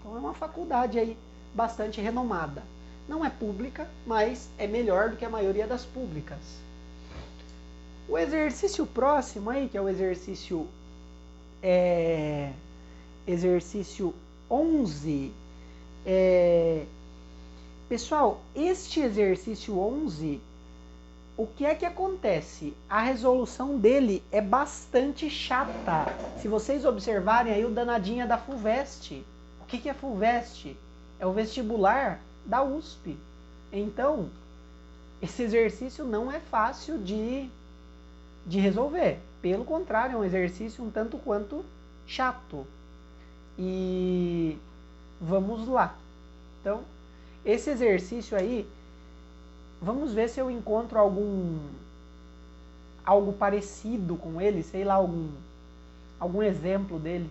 Então é uma faculdade aí bastante renomada. Não é pública, mas é melhor do que a maioria das públicas. O exercício próximo aí, que é o exercício 11. Pessoal, este exercício 11, o que é que acontece? A resolução dele é bastante chata. Se vocês observarem aí o danadinha da FUVEST. O que é FUVEST? É o vestibular da USP. Então, esse exercício não é fácil de resolver. Pelo contrário, é um exercício um tanto quanto chato. E vamos lá. Então, esse exercício aí, vamos ver se eu encontro algo parecido com ele, sei lá, algum exemplo dele.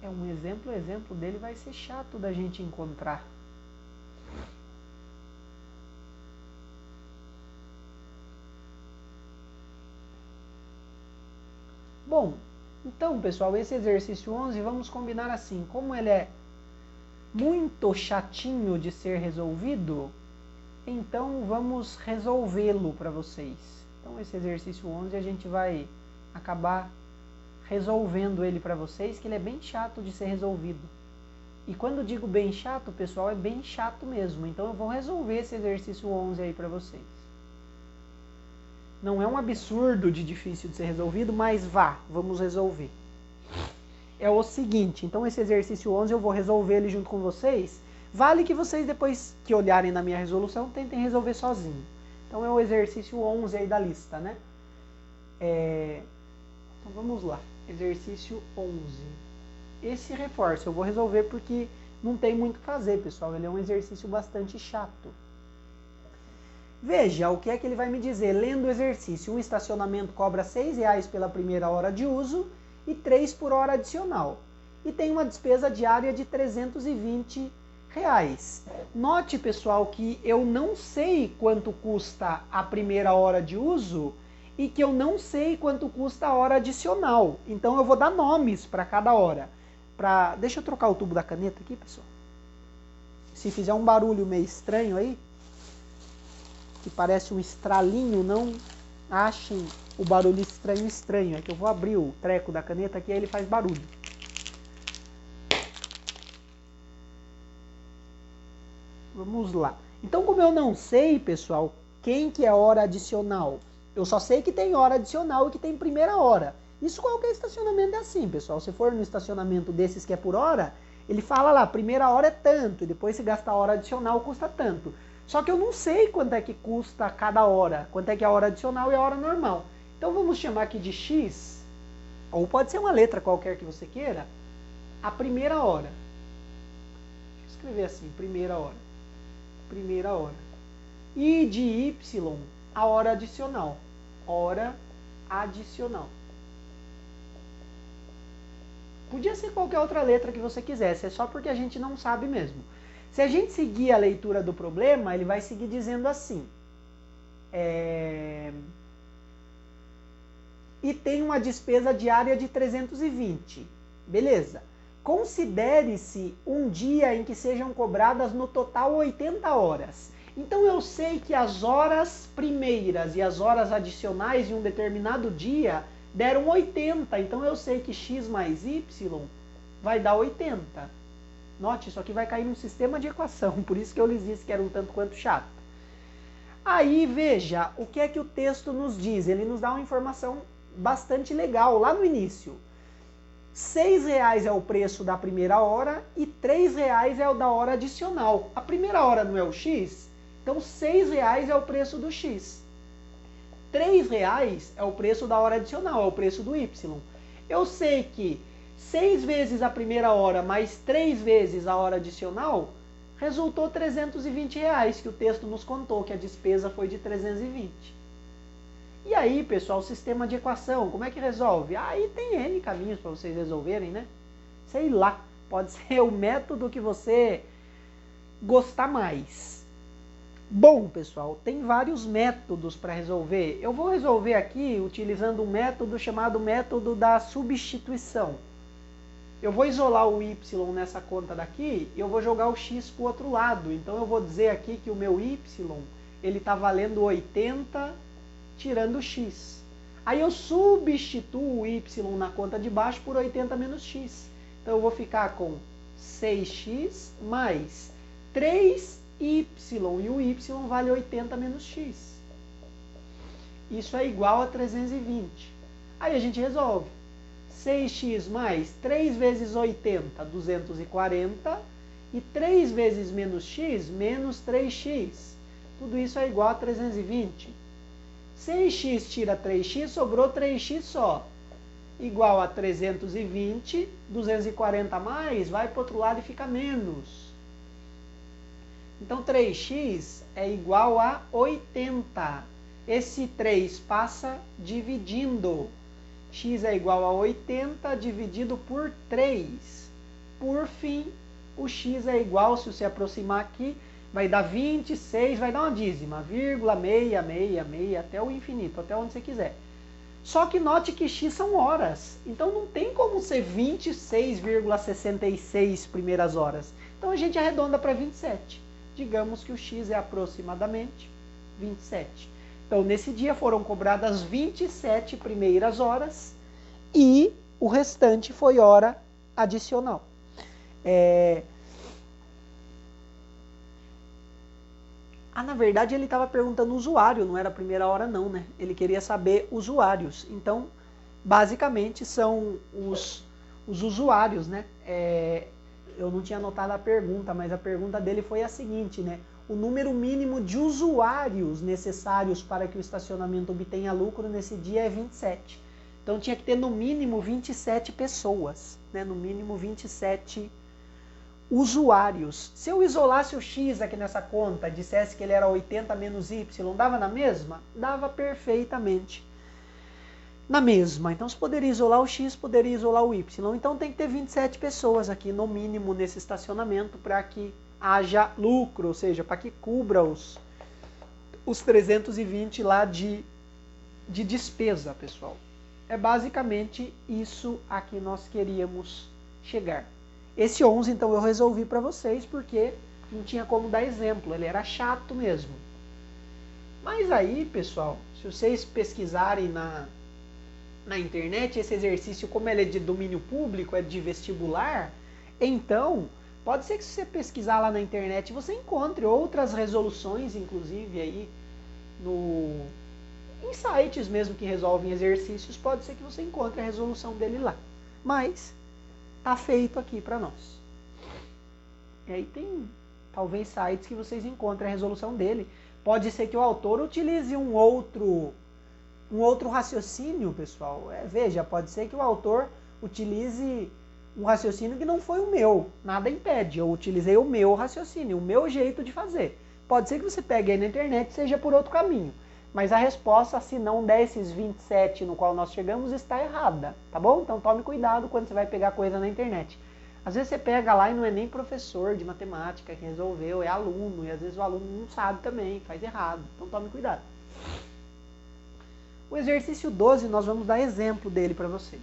O exemplo dele vai ser chato da gente encontrar. Bom, então pessoal, esse exercício 11, vamos combinar assim, como ele é muito chatinho de ser resolvido, então vamos resolvê-lo para vocês. Então esse exercício 11 a gente vai acabar resolvendo ele para vocês, que ele é bem chato de ser resolvido. E quando digo bem chato, pessoal, é bem chato mesmo. Então eu vou resolver esse exercício 11 aí para vocês. Não é um absurdo de difícil de ser resolvido, mas vamos resolver. É o seguinte, então esse exercício 11 eu vou resolver ele junto com vocês. Vale que vocês, depois que olharem na minha resolução, tentem resolver sozinho. Então é o exercício 11 aí da lista, né? Então vamos lá. Exercício 11. Esse reforço eu vou resolver porque não tem muito o que fazer, pessoal. Ele é um exercício bastante chato. Veja o que é que ele vai me dizer. Lendo o exercício, um estacionamento cobra R$6 pela primeira hora de uso e 3 por hora adicional. E tem uma despesa diária de R$320. Note, pessoal, que eu não sei quanto custa a primeira hora de uso e que eu não sei quanto custa a hora adicional. Então eu vou dar nomes para cada hora. Deixa eu trocar o tubo da caneta aqui, pessoal. Se fizer um barulho meio estranho aí, que parece um estralinho, não achem o barulho estranho. É que eu vou abrir o treco da caneta aqui e ele faz barulho. Vamos lá. Então, como eu não sei, pessoal, quem que é hora adicional, eu só sei que tem hora adicional e que tem primeira hora. Isso qualquer estacionamento é assim, pessoal. Se for no estacionamento desses que é por hora, ele fala lá, primeira hora é tanto, e depois se gasta a hora adicional custa tanto. Só que eu não sei quanto é que custa cada hora, quanto é que é a hora adicional e a hora normal. Então vamos chamar aqui de X, ou pode ser uma letra qualquer que você queira, a primeira hora. Deixa eu escrever assim, primeira hora. Primeira hora. E de Y, a hora adicional. Hora adicional. Podia ser qualquer outra letra que você quisesse, é só porque a gente não sabe mesmo. Se a gente seguir a leitura do problema, ele vai seguir dizendo assim. E tem uma despesa diária de 320. Beleza. Considere-se um dia em que sejam cobradas no total 80 horas. Então eu sei que as horas primeiras e as horas adicionais em um determinado dia deram 80. Então eu sei que x mais y vai dar 80. Note, isso aqui vai cair num sistema de equação, por isso que eu lhes disse que era um tanto quanto chato. Aí, veja, o que é que o texto nos diz? Ele nos dá uma informação bastante legal lá no início. R$6 é o preço da primeira hora e R$3 é o da hora adicional. A primeira hora não é o X? Então R$6 é o preço do X. R$3 é o preço da hora adicional, é o preço do Y. Eu sei que 6 vezes a primeira hora mais 3 vezes a hora adicional, resultou R$320, que o texto nos contou que a despesa foi de 320. E aí, pessoal, o sistema de equação, como é que resolve? Aí tem N caminhos para vocês resolverem, né? Sei lá, pode ser o método que você gostar mais. Bom, pessoal, tem vários métodos para resolver. Eu vou resolver aqui utilizando um método chamado método da substituição. Eu vou isolar o y nessa conta daqui e eu vou jogar o x para o outro lado. Então eu vou dizer aqui que o meu y ele está valendo 80 tirando o x. Aí eu substituo o y na conta de baixo por 80 menos x. Então eu vou ficar com 6x mais 3y, e o y vale 80 menos x. Isso é igual a 320. Aí a gente resolve. 6x mais 3 vezes 80, 240, e 3 vezes menos x, menos 3x. Tudo isso é igual a 320. 6x tira 3x, sobrou 3x só. Igual a 320, 240 mais, vai para o outro lado e fica menos. Então 3x é igual a 80. Esse 3 passa dividindo. X é igual a 80 dividido por 3. Por fim, o x é igual, se você aproximar aqui, vai dar 26, vai dar uma dízima, vírgula, meia, meia, meia, até o infinito, até onde você quiser. Só que note que x são horas, então não tem como ser 26,66 primeiras horas. Então a gente arredonda para 27. Digamos que o x é aproximadamente 27. Então, nesse dia foram cobradas 27 primeiras horas e o restante foi hora adicional. Na verdade, ele estava perguntando usuário, não era a primeira hora não, né? Ele queria saber usuários. Então, basicamente, são os usuários, né? Eu não tinha anotado a pergunta, mas a pergunta dele foi a seguinte, né? O número mínimo de usuários necessários para que o estacionamento obtenha lucro nesse dia é 27. Então tinha que ter no mínimo 27 pessoas, né? No mínimo 27 usuários. Se eu isolasse o x aqui nessa conta, dissesse que ele era 80 menos y, dava na mesma? Dava perfeitamente na mesma. Então, se poderia isolar o x, poderia isolar o y. Então, tem que ter 27 pessoas aqui, no mínimo, nesse estacionamento, para que haja lucro, ou seja, para que cubra os 320 lá de despesa, pessoal. É basicamente isso a que nós queríamos chegar. Esse 11, então, eu resolvi para vocês, porque não tinha como dar exemplo, ele era chato mesmo. Mas aí, pessoal, se vocês pesquisarem na internet, esse exercício, como ele é de domínio público, é de vestibular, então, pode ser que se você pesquisar lá na internet, você encontre outras resoluções, inclusive, aí, em sites mesmo que resolvem exercícios, pode ser que você encontre a resolução dele lá. Mas, tá feito aqui para nós. E aí tem, talvez, sites que vocês encontrem a resolução dele. Pode ser que o autor utilize um outro raciocínio, pessoal. Veja, pode ser que o autor utilize um raciocínio que não foi o meu. Nada impede. Eu utilizei o meu raciocínio, o meu jeito de fazer. Pode ser que você pegue aí na internet e seja por outro caminho. Mas a resposta, se não der esses 27 no qual nós chegamos, está errada. Tá bom? Então tome cuidado quando você vai pegar coisa na internet. Às vezes você pega lá e não é nem professor de matemática que resolveu, é aluno. E às vezes o aluno não sabe também, faz errado. Então tome cuidado. O exercício 12, nós vamos dar exemplo dele para vocês.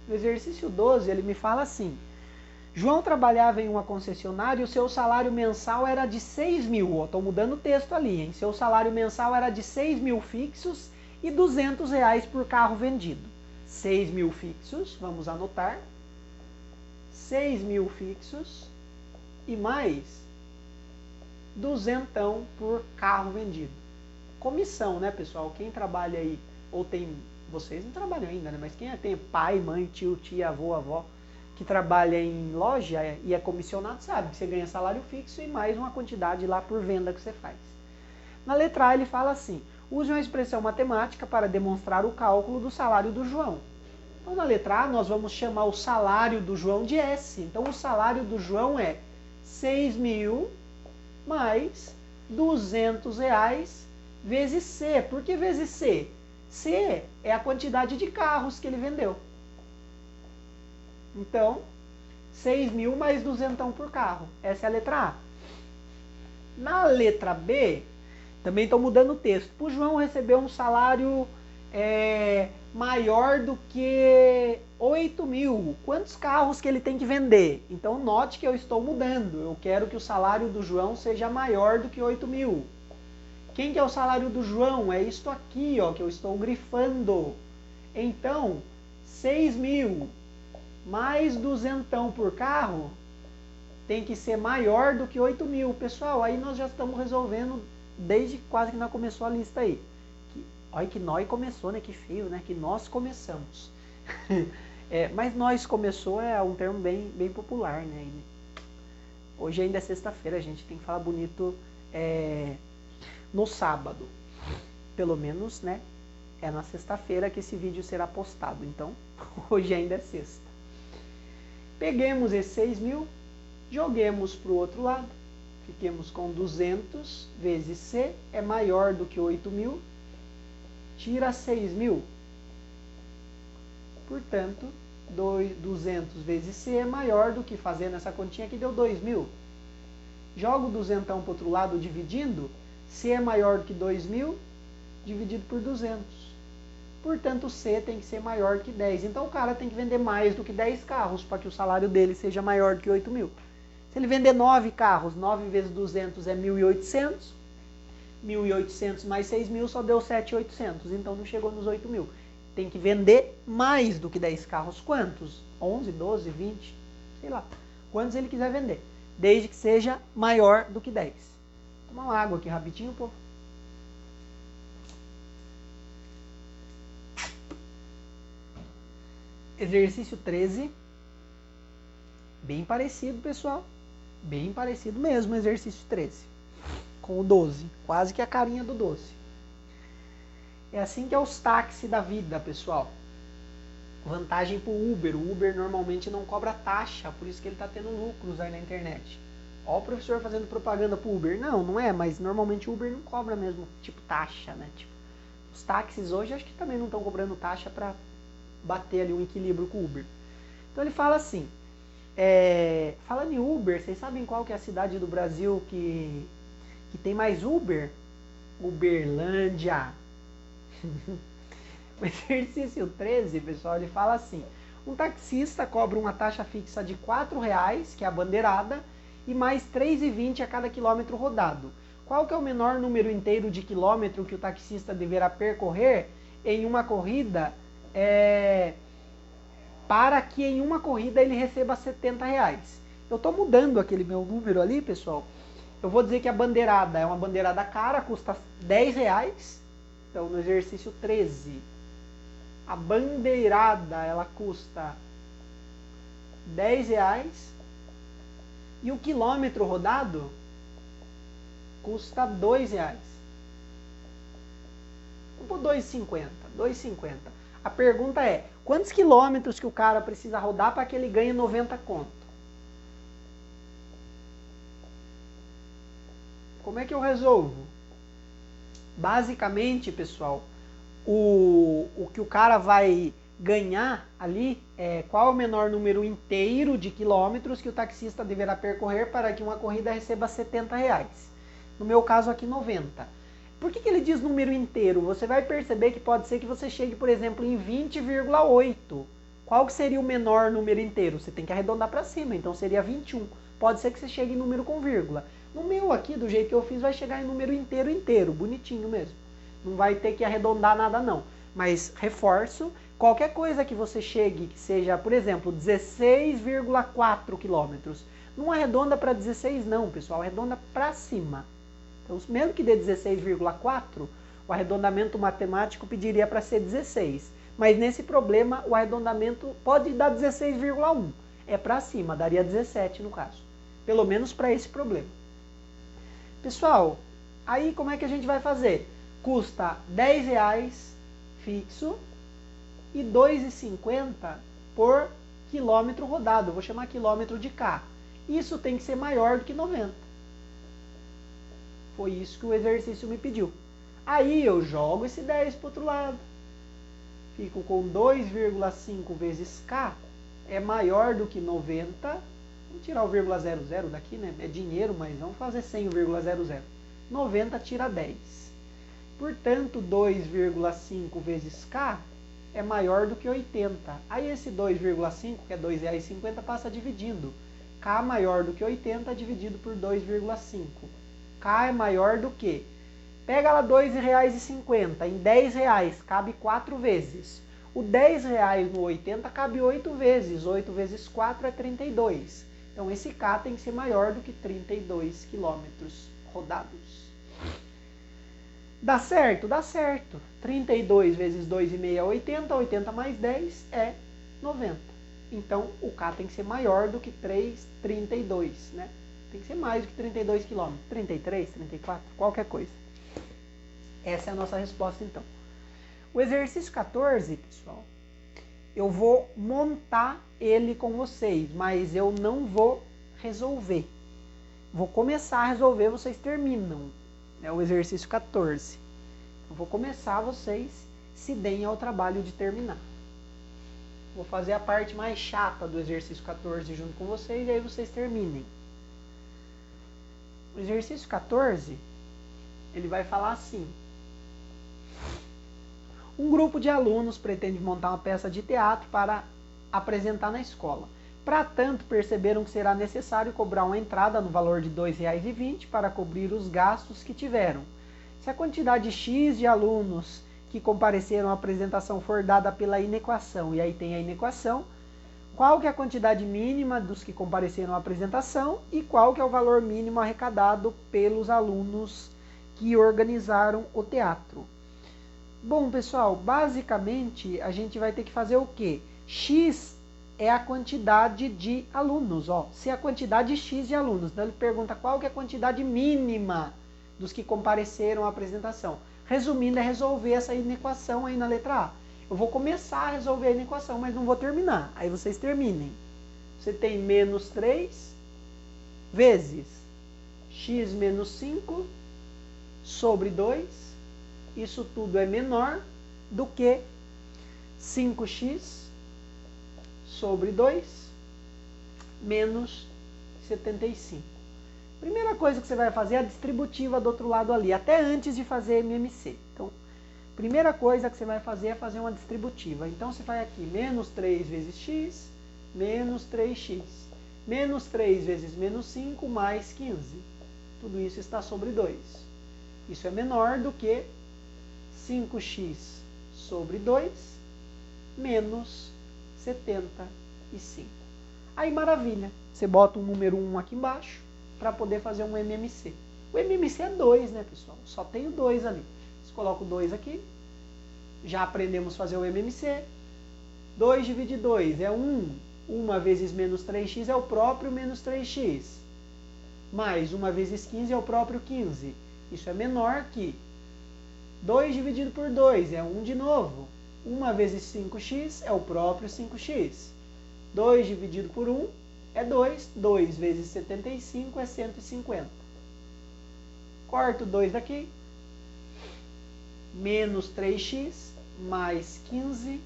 No exercício 12, ele me fala assim: João trabalhava em uma concessionária e o seu salário mensal era de 6 mil. Estou mudando o texto ali, hein? Seu salário mensal era de 6 mil fixos e R$200 por carro vendido. 6 mil fixos, vamos anotar. 6 mil fixos e mais 200 por carro vendido. Comissão, né, pessoal? Quem trabalha aí, ou tem, vocês não trabalham ainda, né? Mas quem tem pai, mãe, tio, tia, avô, avó, que trabalha em loja e é comissionado, sabe que você ganha salário fixo e mais uma quantidade lá por venda que você faz. Na letra A ele fala assim: use uma expressão matemática para demonstrar o cálculo do salário do João. Então, na letra A, nós vamos chamar o salário do João de S. Então, o salário do João é 6.000 mais R$200 vezes C. Por que vezes C? C é a quantidade de carros que ele vendeu. Então, 6.000 mais 200 por carro. Essa é a letra A. Na letra B, também estou mudando o texto. O João recebeu um salário maior do que 8.000. Quantos carros que ele tem que vender? Então, note que eu estou mudando. Eu quero que o salário do João seja maior do que 8.000. Quem que é o salário do João? É isto aqui, ó, que eu estou grifando. Então, 6.000 mais 200 por carro tem que ser maior do que 8.000. Pessoal, aí nós já estamos resolvendo desde quase que nós começou a lista aí. Olha que nós começou, né? Que feio, né? Que nós começamos. Mas nós começou é um termo bem popular, né? Hoje ainda é sexta-feira, a gente tem que falar bonito no sábado. Pelo menos, né? É na sexta-feira que esse vídeo será postado. Então, hoje ainda é sexta. Peguemos esses 6.000, joguemos para o outro lado. Fiquemos com 200 vezes C é maior do que 8.000. Tira 6.000. Portanto, 200 vezes C é maior do que, fazendo essa continha aqui, deu 2.000. Jogo 200 para o outro lado dividindo. C é maior do que 2.000 dividido por 200. Portanto, C tem que ser maior que 10. Então, o cara tem que vender mais do que 10 carros para que o salário dele seja maior do que 8.000. Se ele vender 9 carros, 9 vezes 200 é 1.800. 1.800 mais 6.000 só deu 7.800. Então, não chegou nos 8.000. Tem que vender mais do que 10 carros. Quantos? 11, 12, 20, sei lá. Quantos ele quiser vender. Desde que seja maior do que 10. Vou tomar uma água aqui rapidinho, pô. Exercício 13. Bem parecido, pessoal. Bem parecido mesmo, exercício 13. Com o 12. Quase que a carinha do 12. É assim que é os táxis da vida, pessoal. Vantagem para o Uber. O Uber normalmente não cobra taxa, por isso que ele está tendo lucros aí na internet. Ó o professor fazendo propaganda para o Uber. Não, não é, mas normalmente o Uber não cobra mesmo, tipo taxa, né? Tipo, os táxis hoje acho que também não estão cobrando taxa para bater ali um equilíbrio com o Uber. Então ele fala assim, falando em Uber, vocês sabem qual que é a cidade do Brasil que tem mais Uber? Uberlândia. O exercício 13, pessoal, ele fala assim, um taxista cobra uma taxa fixa de R$4, que é a bandeirada, e mais R$3,20 a cada quilômetro rodado. Qual que é o menor número inteiro de quilômetro que o taxista deverá percorrer em uma corrida para que em uma corrida ele receba R$70? Eu estou mudando aquele meu número ali, pessoal. Eu vou dizer que a bandeirada é uma bandeirada cara, custa R$10. Então, no exercício 13, a bandeirada, ela custa R$10. E o quilômetro rodado custa R$2. Vamos por R$2,50. A pergunta é, quantos quilômetros que o cara precisa rodar para que ele ganhe 90 conto? Como é que eu resolvo? Basicamente, pessoal, o que o cara vai ganhar ali é qual é o menor número inteiro de quilômetros que o taxista deverá percorrer para que uma corrida receba R$70. No meu caso aqui, 90. Por que ele diz número inteiro? Você vai perceber que pode ser que você chegue, por exemplo, em 20,8. Qual que seria o menor número inteiro? Você tem que arredondar para cima, então seria 21. Pode ser que você chegue em número com vírgula. No meu aqui, do jeito que eu fiz, vai chegar em número inteiro, bonitinho mesmo. Não vai ter que arredondar nada não. Mas, reforço, qualquer coisa que você chegue, que seja, por exemplo, 16,4 quilômetros, não arredonda para 16 não, pessoal, arredonda para cima. Então, mesmo que dê 16,4, o arredondamento matemático pediria para ser 16. Mas nesse problema, o arredondamento pode dar 16,1. É para cima, daria 17 no caso. Pelo menos para esse problema. Pessoal, aí como é que a gente vai fazer? Custa R$10 fixo e 2,50 por quilômetro rodado. Eu vou chamar quilômetro de K. Isso tem que ser maior do que 90. Foi isso que o exercício me pediu. Aí eu jogo esse 10 para o outro lado. Fico com 2,5 vezes K é maior do que 90. Vamos tirar o 0,00 daqui, né? É dinheiro, mas vamos fazer sem o 0,00. 90 tira 10. Portanto, 2,5 vezes K é maior do que 80. Aí esse 2,5, que é R$ 2,50, passa dividindo. K maior do que 80 dividido por 2,5. K é maior do que... Pega lá R$ 2,50, em R$ 10 cabe 4 vezes. O R$ 10 no 80 cabe 8 vezes. 8 vezes 4 é 32. Então esse K tem que ser maior do que 32 quilômetros rodados. Dá certo? Dá certo. 32 vezes 2,5 é 80. 80 mais 10 é 90. Então o K tem que ser maior do que 32, né? Tem que ser mais do que 32 quilômetros. 33, 34, qualquer coisa. Essa é a nossa resposta, então. O exercício 14, pessoal, eu vou montar ele com vocês, mas eu não vou resolver. Vou começar a resolver, vocês terminam. É o exercício 14. Eu vou começar, vocês se deem ao trabalho de terminar. Vou fazer a parte mais chata do exercício 14 junto com vocês, e aí vocês terminem. O exercício 14, ele vai falar assim. Um grupo de alunos pretende montar uma peça de teatro para apresentar na escola. Para tanto, perceberam que será necessário cobrar uma entrada no valor de R$ 2,20 para cobrir os gastos que tiveram. Se a quantidade X de alunos que compareceram à apresentação for dada pela inequação, e aí tem a inequação, qual que é a quantidade mínima dos que compareceram à apresentação e qual que é o valor mínimo arrecadado pelos alunos que organizaram o teatro. Bom, pessoal, basicamente a gente vai ter que fazer o quê? X é a quantidade de alunos, ó. Se a quantidade X de alunos, então ele pergunta qual que é a quantidade mínima dos que compareceram à apresentação. Resumindo, é resolver essa inequação aí na letra A. Eu vou começar a resolver a inequação, mas não vou terminar. Aí vocês terminem. Você tem menos 3 vezes x menos 5 sobre 2. Isso tudo é menor do que 5x sobre 2 menos 75. Primeira coisa que você vai fazer é a distributiva do outro lado ali, até antes de fazer MMC. Então, primeira coisa que você vai fazer é fazer uma distributiva. Então, você vai aqui, menos 3 vezes x, menos 3x. Menos 3 vezes menos 5, mais 15. Tudo isso está sobre 2. Isso é menor do que 5x sobre 2 menos 75. Aí, maravilha. Você bota o número 1 aqui embaixo para poder fazer um MMC. O MMC é 2, né, pessoal? Só tem o 2 ali. Você coloca o 2 aqui. Já aprendemos a fazer o MMC. 2 dividido 2 é 1. 1 vezes menos 3x é o próprio menos 3x. Mais 1 vezes 15 é o próprio 15. Isso é menor que 2 dividido por 2 é 1 de novo. 1 vezes 5x é o próprio 5x. 2 dividido por 1 é 2. 2 vezes 75 é 150. Corto 2 daqui. Menos 3x mais 15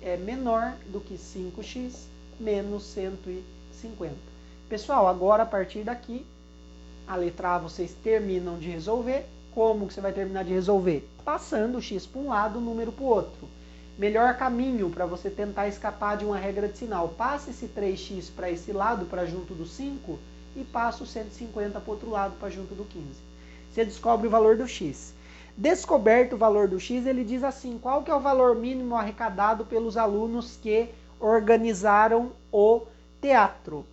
é menor do que 5x menos 150. Pessoal, agora a partir daqui, a letra A vocês terminam de resolver. Como que você vai terminar de resolver? Passando o x para um lado, o número para o outro. Melhor caminho para você tentar escapar de uma regra de sinal. Passe esse 3x para esse lado, para junto do 5, e passa o 150 para o outro lado, para junto do 15. Você descobre o valor do x. Descoberto o valor do x, ele diz assim, qual que é o valor mínimo arrecadado pelos alunos que organizaram o teatro?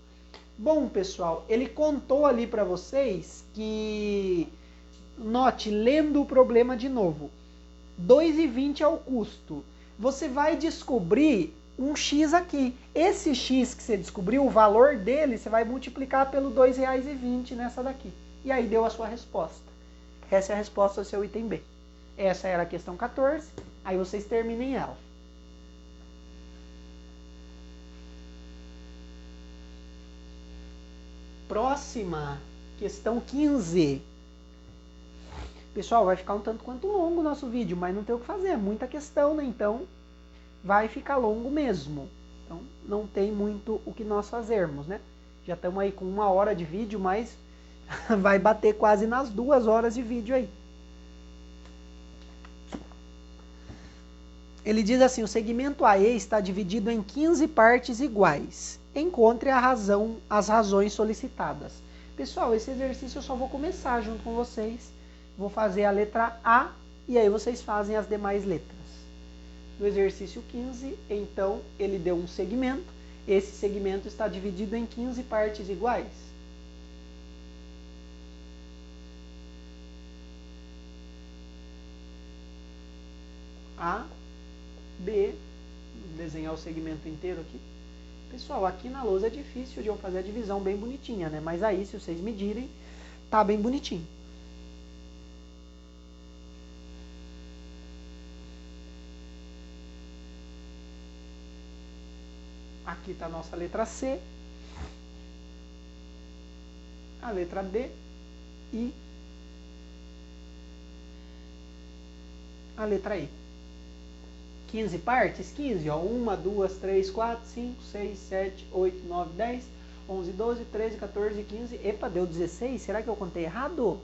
Bom, pessoal, ele contou ali para vocês que... Note, lendo o problema de novo. 2,20 é o custo. Você vai descobrir um x aqui. Esse x que você descobriu, o valor dele, você vai multiplicar pelo R$ 2,20 nessa daqui. E aí deu a sua resposta. Essa é a resposta do seu item B. Essa era a questão 14. Aí vocês terminem ela. Próxima, questão 15. Pessoal, vai ficar um tanto quanto longo o nosso vídeo, mas não tem o que fazer, é muita questão, né? Então, vai ficar longo mesmo. Então, não tem muito o que nós fazermos, né? Já estamos aí com 1 hora de vídeo, mas vai bater quase nas 2 horas de vídeo aí. Ele diz assim, o segmento AE está dividido em 15 partes iguais. Encontre as razões solicitadas. Pessoal, esse exercício eu só vou começar junto com vocês. Vou fazer a letra A e aí vocês fazem as demais letras. No exercício 15, então, ele deu um segmento. Esse segmento está dividido em 15 partes iguais. A, B, vou desenhar o segmento inteiro aqui. Pessoal, aqui na lousa é difícil de eu fazer a divisão bem bonitinha, né? Mas aí, se vocês medirem, tá bem bonitinho. Aqui está a nossa letra C, a letra D e a letra E. 15 partes? 15, ó. 1, 2, 3, 4, 5, 6, 7, 8, 9, 10, 11, 12, 13, 14, 15. Epa, deu 16? Será que eu contei errado?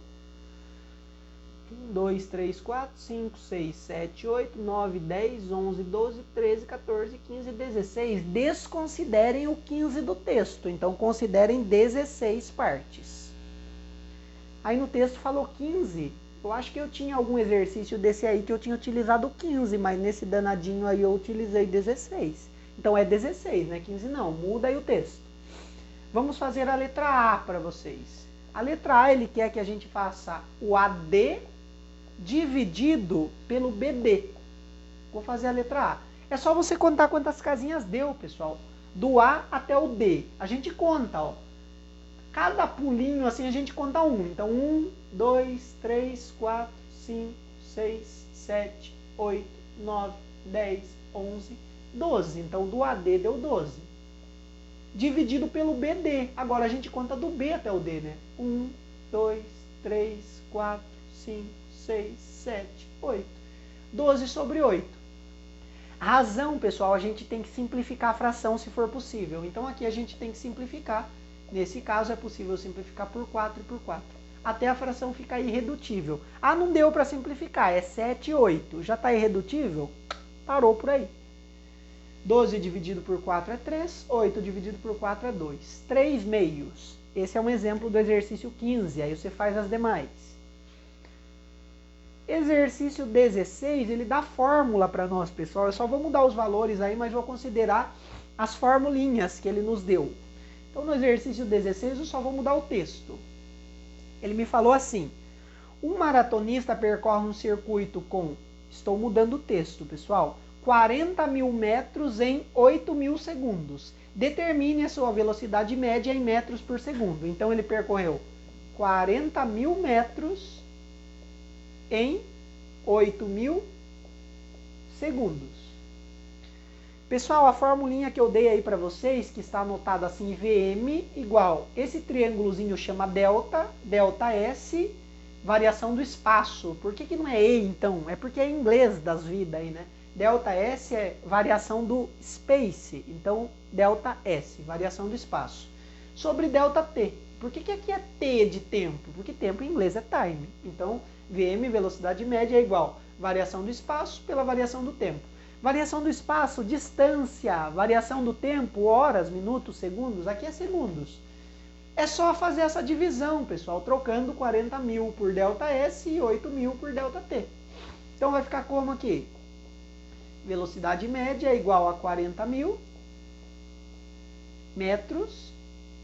1, 2, 3, 4, 5, 6, 7, 8, 9, 10, 11, 12, 13, 14, 15, 16. Desconsiderem o 15 do texto. Então, considerem 16 partes. Aí no texto falou 15. Eu acho que eu tinha algum exercício desse aí que eu tinha utilizado 15, mas nesse danadinho aí eu utilizei 16. Então é 16, né? 15 não. Muda aí o texto. Vamos fazer a letra A para vocês. A letra A, ele quer que a gente faça o AD dividido pelo BD. Vou fazer a letra A. É só você contar quantas casinhas deu, pessoal. Do A até o D. A gente conta, ó. Cada pulinho assim a gente conta 1. Então 1, 2, 3, 4, 5, 6, 7, 8, 9, 10, 11, 12. Então do AD deu 12. Dividido pelo BD. Agora a gente conta do B até o D, né? 1, 2, 3, 4, 5, 6, 7, 8. 12 sobre 8. Razão, pessoal, a gente tem que simplificar a fração se for possível. Então aqui a gente tem que simplificar. Nesse caso é possível simplificar por 4 e por 4. Até a fração ficar irredutível. Ah, não deu para simplificar, é 7 e 8. Já está irredutível? Parou por aí. 12 dividido por 4 é 3, 8 dividido por 4 é 2. 3 meios. Esse é um exemplo do exercício 15, aí você faz as demais. Exercício 16, ele dá fórmula para nós, pessoal. Eu só vou mudar os valores aí, mas vou considerar as formulinhas que ele nos deu. Então, no exercício 16, eu só vou mudar o texto. Ele me falou assim, um maratonista percorre um circuito com, estou mudando o texto, pessoal, 40 mil metros em 8 mil segundos. Determine a sua velocidade média em metros por segundo. Então, ele percorreu 40 mil metros em 8 mil segundos. Pessoal, a formulinha que eu dei aí para vocês, que está anotada assim, VM igual, esse triângulozinho chama delta, delta S, variação do espaço. Por que não é E, então? É porque é inglês das vidas aí, né? Delta S é variação do space, então delta S, variação do espaço. Sobre delta T. Por que aqui é T de tempo? Porque tempo em inglês é time. Então, VM, velocidade média, é igual variação do espaço pela variação do tempo. Variação do espaço, distância, variação do tempo, horas, minutos, segundos, aqui é segundos. É só fazer essa divisão, pessoal, trocando 40 mil por delta S e 8 mil por delta T. Então vai ficar como aqui? Velocidade média é igual a 40 mil metros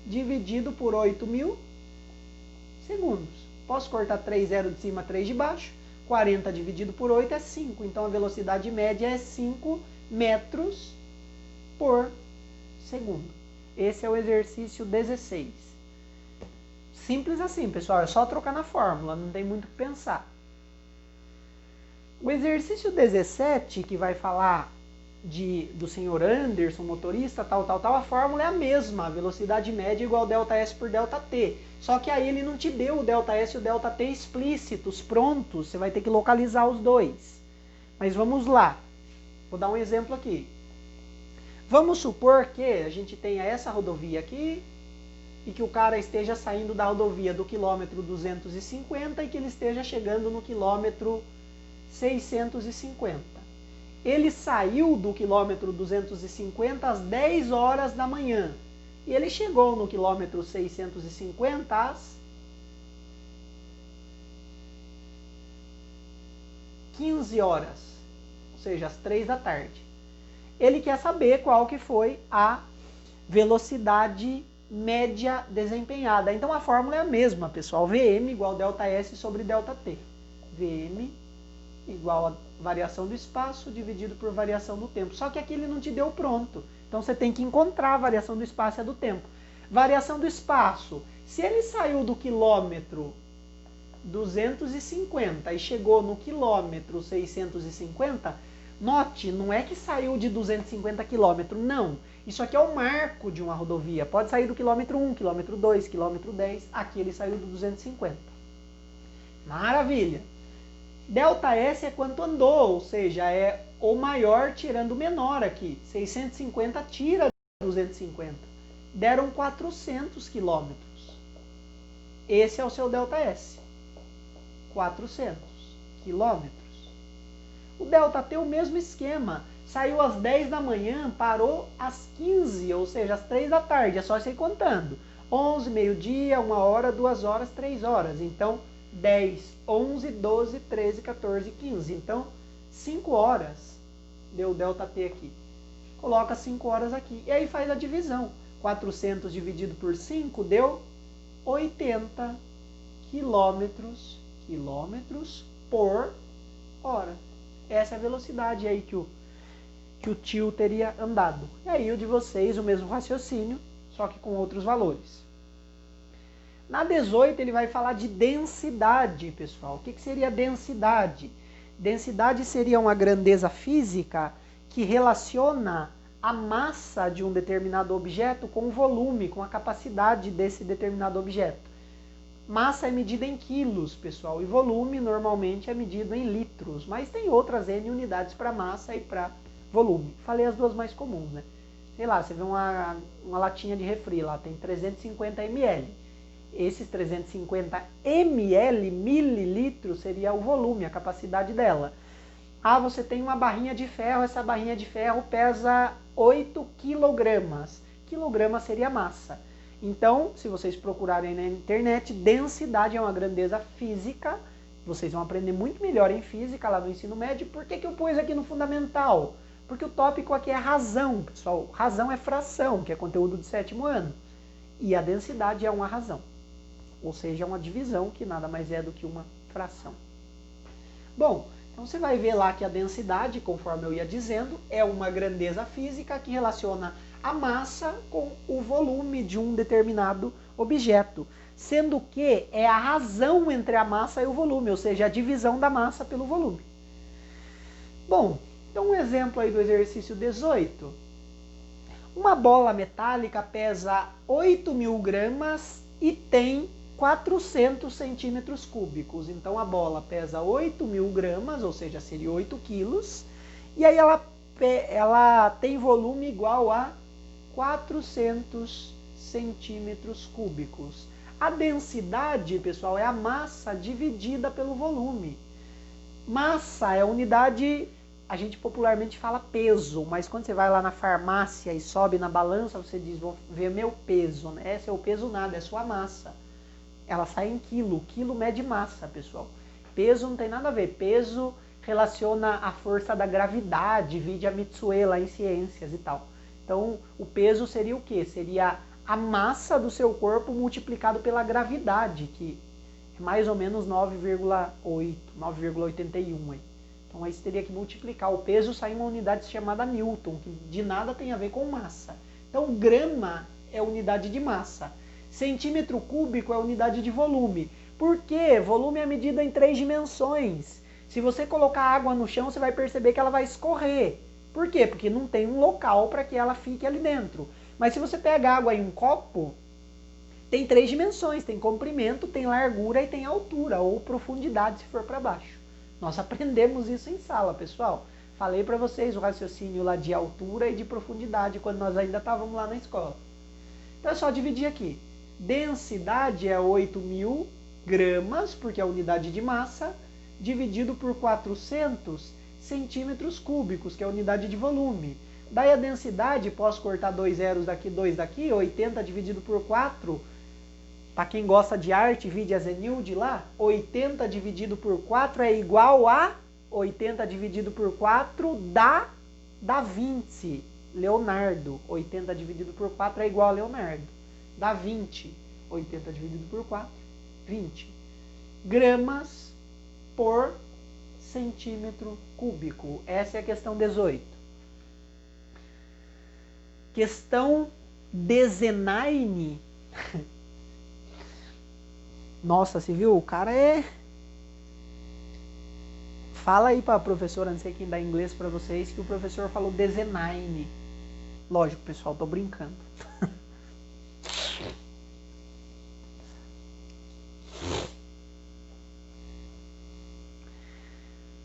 dividido por 8 mil segundos. Posso cortar 3 zeros de cima, 3 de baixo. 40 dividido por 8 é 5. Então a velocidade média é 5 metros por segundo. Esse é o exercício 16. Simples assim, pessoal. É só trocar na fórmula. Não tem muito o que pensar. O exercício 17, que vai falar do senhor Anderson, motorista, tal, a fórmula é a mesma. A velocidade média é igual ΔS por ΔT. Só que aí ele não te deu o ΔS e o ΔT explícitos, prontos. Você vai ter que localizar os dois. Mas vamos lá. Vou dar um exemplo aqui. Vamos supor que a gente tenha essa rodovia aqui e que o cara esteja saindo da rodovia do quilômetro 250 e que ele esteja chegando no quilômetro 650. Ele saiu do quilômetro 250 às 10 horas da manhã. E ele chegou no quilômetro 650 às 15 horas. Ou seja, às 3 da tarde. Ele quer saber qual que foi a velocidade média desempenhada. Então a fórmula é a mesma, pessoal. Vm igual ΔS sobre ΔT. Vm igual a variação do espaço dividido por variação do tempo. Só que aqui ele não te deu pronto. Então você tem que encontrar a variação do espaço e a do tempo. Variação do espaço. Se ele saiu do quilômetro 250 e chegou no quilômetro 650, note, não é que saiu de 250 quilômetros, não. Isso aqui é o marco de uma rodovia. Pode sair do quilômetro 1, quilômetro 2, quilômetro 10. Aqui ele saiu do 250. Maravilha! ΔS é quanto andou, ou seja, é o maior tirando o menor aqui. 650 tira 250. Deram 400 quilômetros. Esse é o seu ΔS. 400 quilômetros. O ΔT é o mesmo esquema. Saiu às 10 da manhã, parou às 15, ou seja, às 3 da tarde. É só você ir contando. 11, meio-dia, 1 hora, 2 horas, 3 horas. Então, 10, 11, 12, 13, 14, 15. Então, 5 horas deu o ΔT aqui. Coloca 5 horas aqui. E aí faz a divisão. 400 dividido por 5 deu 80 quilômetros por hora. Essa é a velocidade aí que o tio teria andado. E aí o de vocês, o mesmo raciocínio, só que com outros valores. Na 18 ele vai falar de densidade, pessoal. O que seria densidade? Densidade seria uma grandeza física que relaciona a massa de um determinado objeto com o volume, com a capacidade desse determinado objeto. Massa é medida em quilos, pessoal, e volume normalmente é medido em litros, mas tem outras N unidades para massa e para volume. Falei as duas mais comuns, né? Sei lá, você vê uma latinha de refri lá, tem 350 ml. Esses 350 ml, mililitros, seria o volume, a capacidade dela. Ah, você tem uma barrinha de ferro, essa barrinha de ferro pesa 8 quilogramas. Quilograma seria a massa. Então, se vocês procurarem na internet, densidade é uma grandeza física. Vocês vão aprender muito melhor em física lá no ensino médio. Por que eu pus aqui no fundamental? Porque o tópico aqui é razão, pessoal. Razão é fração, que é conteúdo do 7º ano. E a densidade é uma razão. Ou seja, é uma divisão, que nada mais é do que uma fração. Bom, então você vai ver lá que a densidade, conforme eu ia dizendo, é uma grandeza física que relaciona a massa com o volume de um determinado objeto, sendo que é a razão entre a massa e o volume, ou seja, a divisão da massa pelo volume. Bom, então um exemplo aí do exercício 18. Uma bola metálica pesa 8.000 gramas e tem 400 centímetros cúbicos. Então a bola pesa 8.000 gramas, ou seja, seria 8 quilos, e aí ela tem volume igual a 400 centímetros cúbicos. A densidade, pessoal, é a massa dividida pelo volume. Massa é a unidade, a gente popularmente fala peso, mas quando você vai lá na farmácia e sobe na balança, você diz, vou ver meu peso, né? Esse é o peso nada, é sua massa. Ela sai em quilo, quilo mede massa, pessoal. Peso não tem nada a ver, peso relaciona a força da gravidade, vide a Mitsue lá em ciências e tal. Então, o peso seria o quê? Seria a massa do seu corpo multiplicado pela gravidade, que é mais ou menos 9,8, 9,81. Então, aí você teria que multiplicar. O peso sai em uma unidade chamada Newton, que de nada tem a ver com massa. Então, grama é unidade de massa. Centímetro cúbico é unidade de volume. Por quê? Volume é medida em 3 dimensões. Se você colocar água no chão, você vai perceber que ela vai escorrer. Por quê? Porque não tem um local para que ela fique ali dentro. Mas se você pega água em um copo, tem 3 dimensões, tem comprimento, tem largura e tem altura, ou profundidade se for para baixo. Nós aprendemos isso em sala, pessoal. Falei para vocês o raciocínio lá de altura e de profundidade, quando nós ainda estávamos lá na escola. Então é só dividir aqui. Densidade é 8.000 gramas, porque é a unidade de massa, dividido por 400 centímetros cúbicos, que é a unidade de volume. Daí a densidade, posso cortar 2 zeros daqui, 2 daqui, 80 dividido por 4, para quem gosta de arte, vide a Zenilde lá, 80 dividido por 4 é igual a 80 dividido por 4 dá 20. Leonardo, 80 dividido por 4 é igual a Leonardo. Dá 20. 80 dividido por 4, 20. Gramas por centímetro cúbico. Essa é a questão 18. Questão 19. Nossa, você viu? O cara é... Fala aí para a professora, não sei quem dá inglês para vocês, que o professor falou 19. Lógico, pessoal, tô brincando.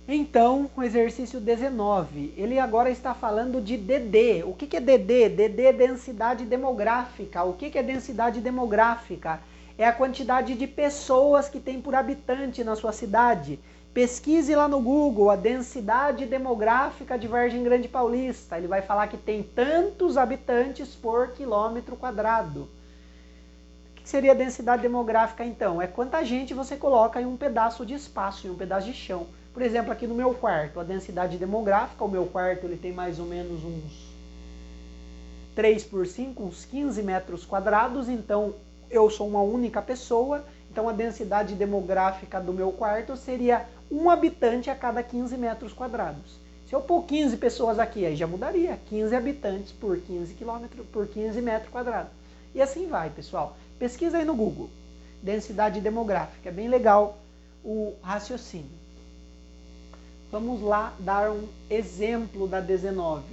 Então, o exercício 19, ele agora está falando de DD. O que é DD? DD é densidade demográfica. O que é densidade demográfica? É a quantidade de pessoas que tem por habitante na sua cidade. Pesquise lá no Google a densidade demográfica de Vargem Grande Paulista. Ele vai falar que tem tantos habitantes por quilômetro quadrado. O que seria a densidade demográfica então? É quanta gente você coloca em um pedaço de espaço, em um pedaço de chão. Por exemplo, aqui no meu quarto, a densidade demográfica, o meu quarto ele tem mais ou menos uns 3 por 5, uns 15 metros quadrados, então eu sou uma única pessoa, então a densidade demográfica do meu quarto seria um habitante a cada 15 metros quadrados. Se eu pôr 15 pessoas aqui, aí já mudaria, 15 habitantes por 15 metros quadrados. E assim vai, pessoal. Pesquisa aí no Google, densidade demográfica, é bem legal o raciocínio. Vamos lá dar um exemplo da 19.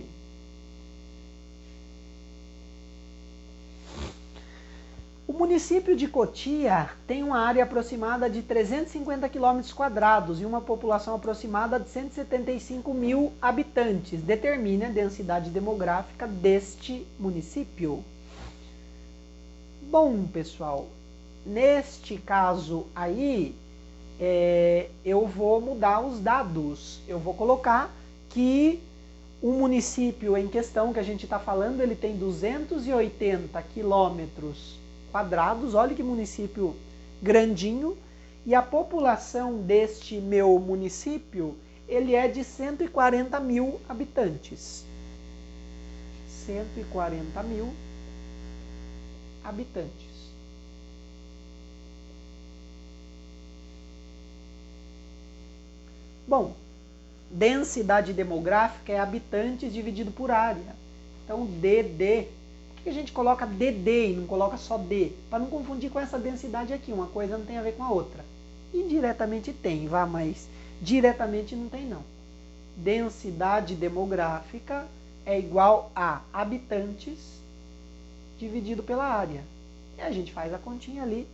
O município de Cotia tem uma área aproximada de 350 km² e uma população aproximada de 175 mil habitantes. Determine a densidade demográfica deste município. Bom, pessoal, neste caso aí, eu vou mudar os dados. Eu vou colocar que o município em questão que a gente está falando, ele tem 280 quilômetros quadrados. Olha que município grandinho. E a população deste meu município, ele é de 140 mil habitantes. 140 mil habitantes. Bom, densidade demográfica é habitantes dividido por área. Então, DD. Por que a gente coloca DD e não coloca só D? Para não confundir com essa densidade aqui. Uma coisa não tem a ver com a outra. Indiretamente tem, mas diretamente não tem não. Densidade demográfica é igual a habitantes dividido pela área. E a gente faz a continha ali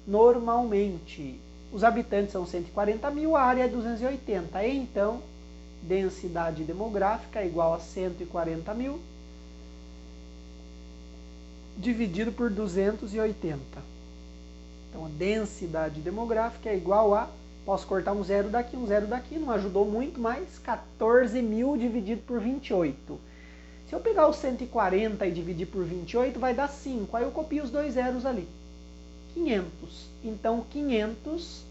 normalmente. Os habitantes são 140 mil, a área é 280. Então, densidade demográfica é igual a 140 mil dividido por 280. Então, a densidade demográfica é igual a... Posso cortar um zero daqui, não ajudou muito, mas 14 mil dividido por 28. Se eu pegar o 140 e dividir por 28, vai dar 5. Aí eu copio os 2 zeros ali. 500. Então, 500,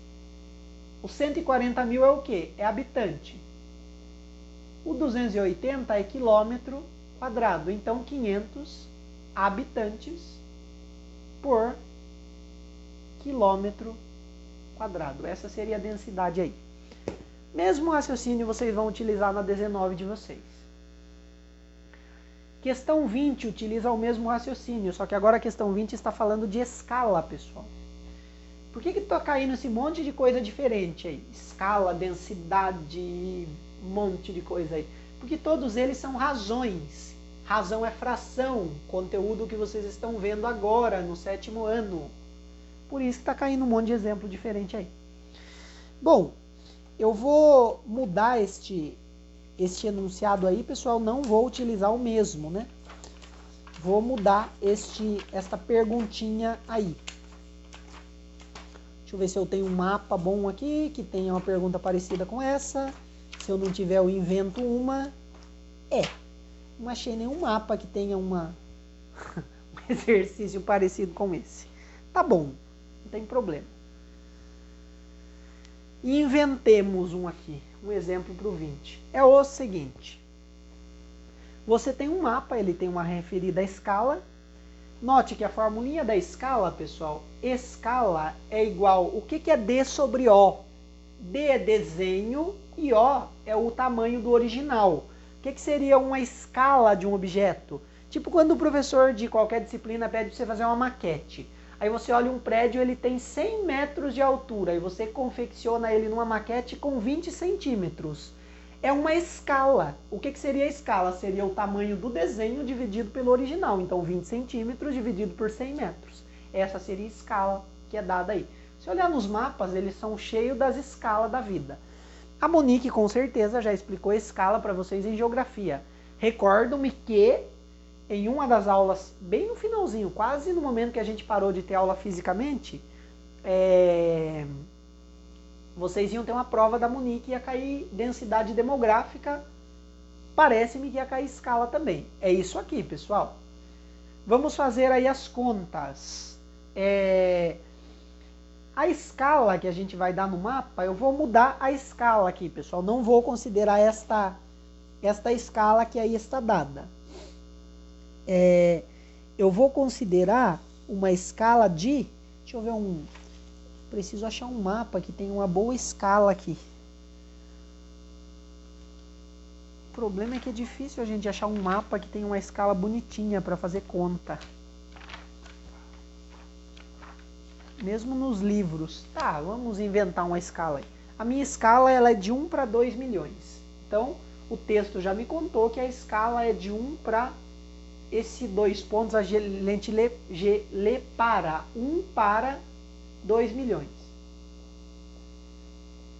o 140 mil é o quê? É habitante. O 280 é quilômetro quadrado. Então, 500 habitantes por quilômetro quadrado. Essa seria a densidade aí. Mesmo raciocínio vocês vão utilizar na 19 de vocês. Questão 20 utiliza o mesmo raciocínio, só que agora a questão 20 está falando de escala, pessoal. Por que está caindo esse monte de coisa diferente aí? Escala, densidade, um monte de coisa aí. Porque todos eles são razões. Razão é fração, conteúdo que vocês estão vendo agora no 7º ano. Por isso que está caindo um monte de exemplo diferente aí. Bom, eu vou mudar este enunciado aí, pessoal, não vou utilizar o mesmo, né? Vou mudar esta perguntinha aí. Deixa eu ver se eu tenho um mapa bom aqui, que tenha uma pergunta parecida com essa. Se eu não tiver, eu invento uma. Não achei nenhum mapa que tenha um exercício parecido com esse. Tá bom, não tem problema. E inventemos um aqui, um exemplo para o 20. É o seguinte. Você tem um mapa, ele tem uma referida escala. Note que a formulinha da escala, pessoal, escala é igual, o que é D sobre O? D é desenho e O é o tamanho do original. O que seria uma escala de um objeto? Tipo quando o professor de qualquer disciplina pede para você fazer uma maquete. Aí você olha um prédio, ele tem 100 metros de altura e você confecciona ele numa maquete com 20 centímetros. É uma escala. O que seria a escala? Seria o tamanho do desenho dividido pelo original. Então 20 centímetros dividido por 100 metros. Essa seria a escala que é dada aí. Se olhar nos mapas, eles são cheios das escalas da vida. A Monique com certeza já explicou a escala para vocês em geografia. Recordo-me que em uma das aulas, bem no finalzinho, quase no momento que a gente parou de ter aula fisicamente, vocês iam ter uma prova da Monique, ia cair densidade demográfica, parece-me que ia cair escala também. É isso aqui, pessoal. Vamos fazer aí as contas. A escala que a gente vai dar no mapa, eu vou mudar a escala aqui, pessoal. Não vou considerar esta escala que aí está dada. Eu vou considerar uma escala de... Deixa eu ver preciso achar um mapa que tenha uma boa escala aqui. O problema é que é difícil a gente achar um mapa que tenha uma escala bonitinha para fazer conta. Mesmo nos livros. Tá, vamos inventar uma escala aí. A minha escala ela é de 1 para 2 milhões. Então, o texto já me contou que a escala é de 1 para... Esse 2 pontos a gente lê para 1 para 2 milhões.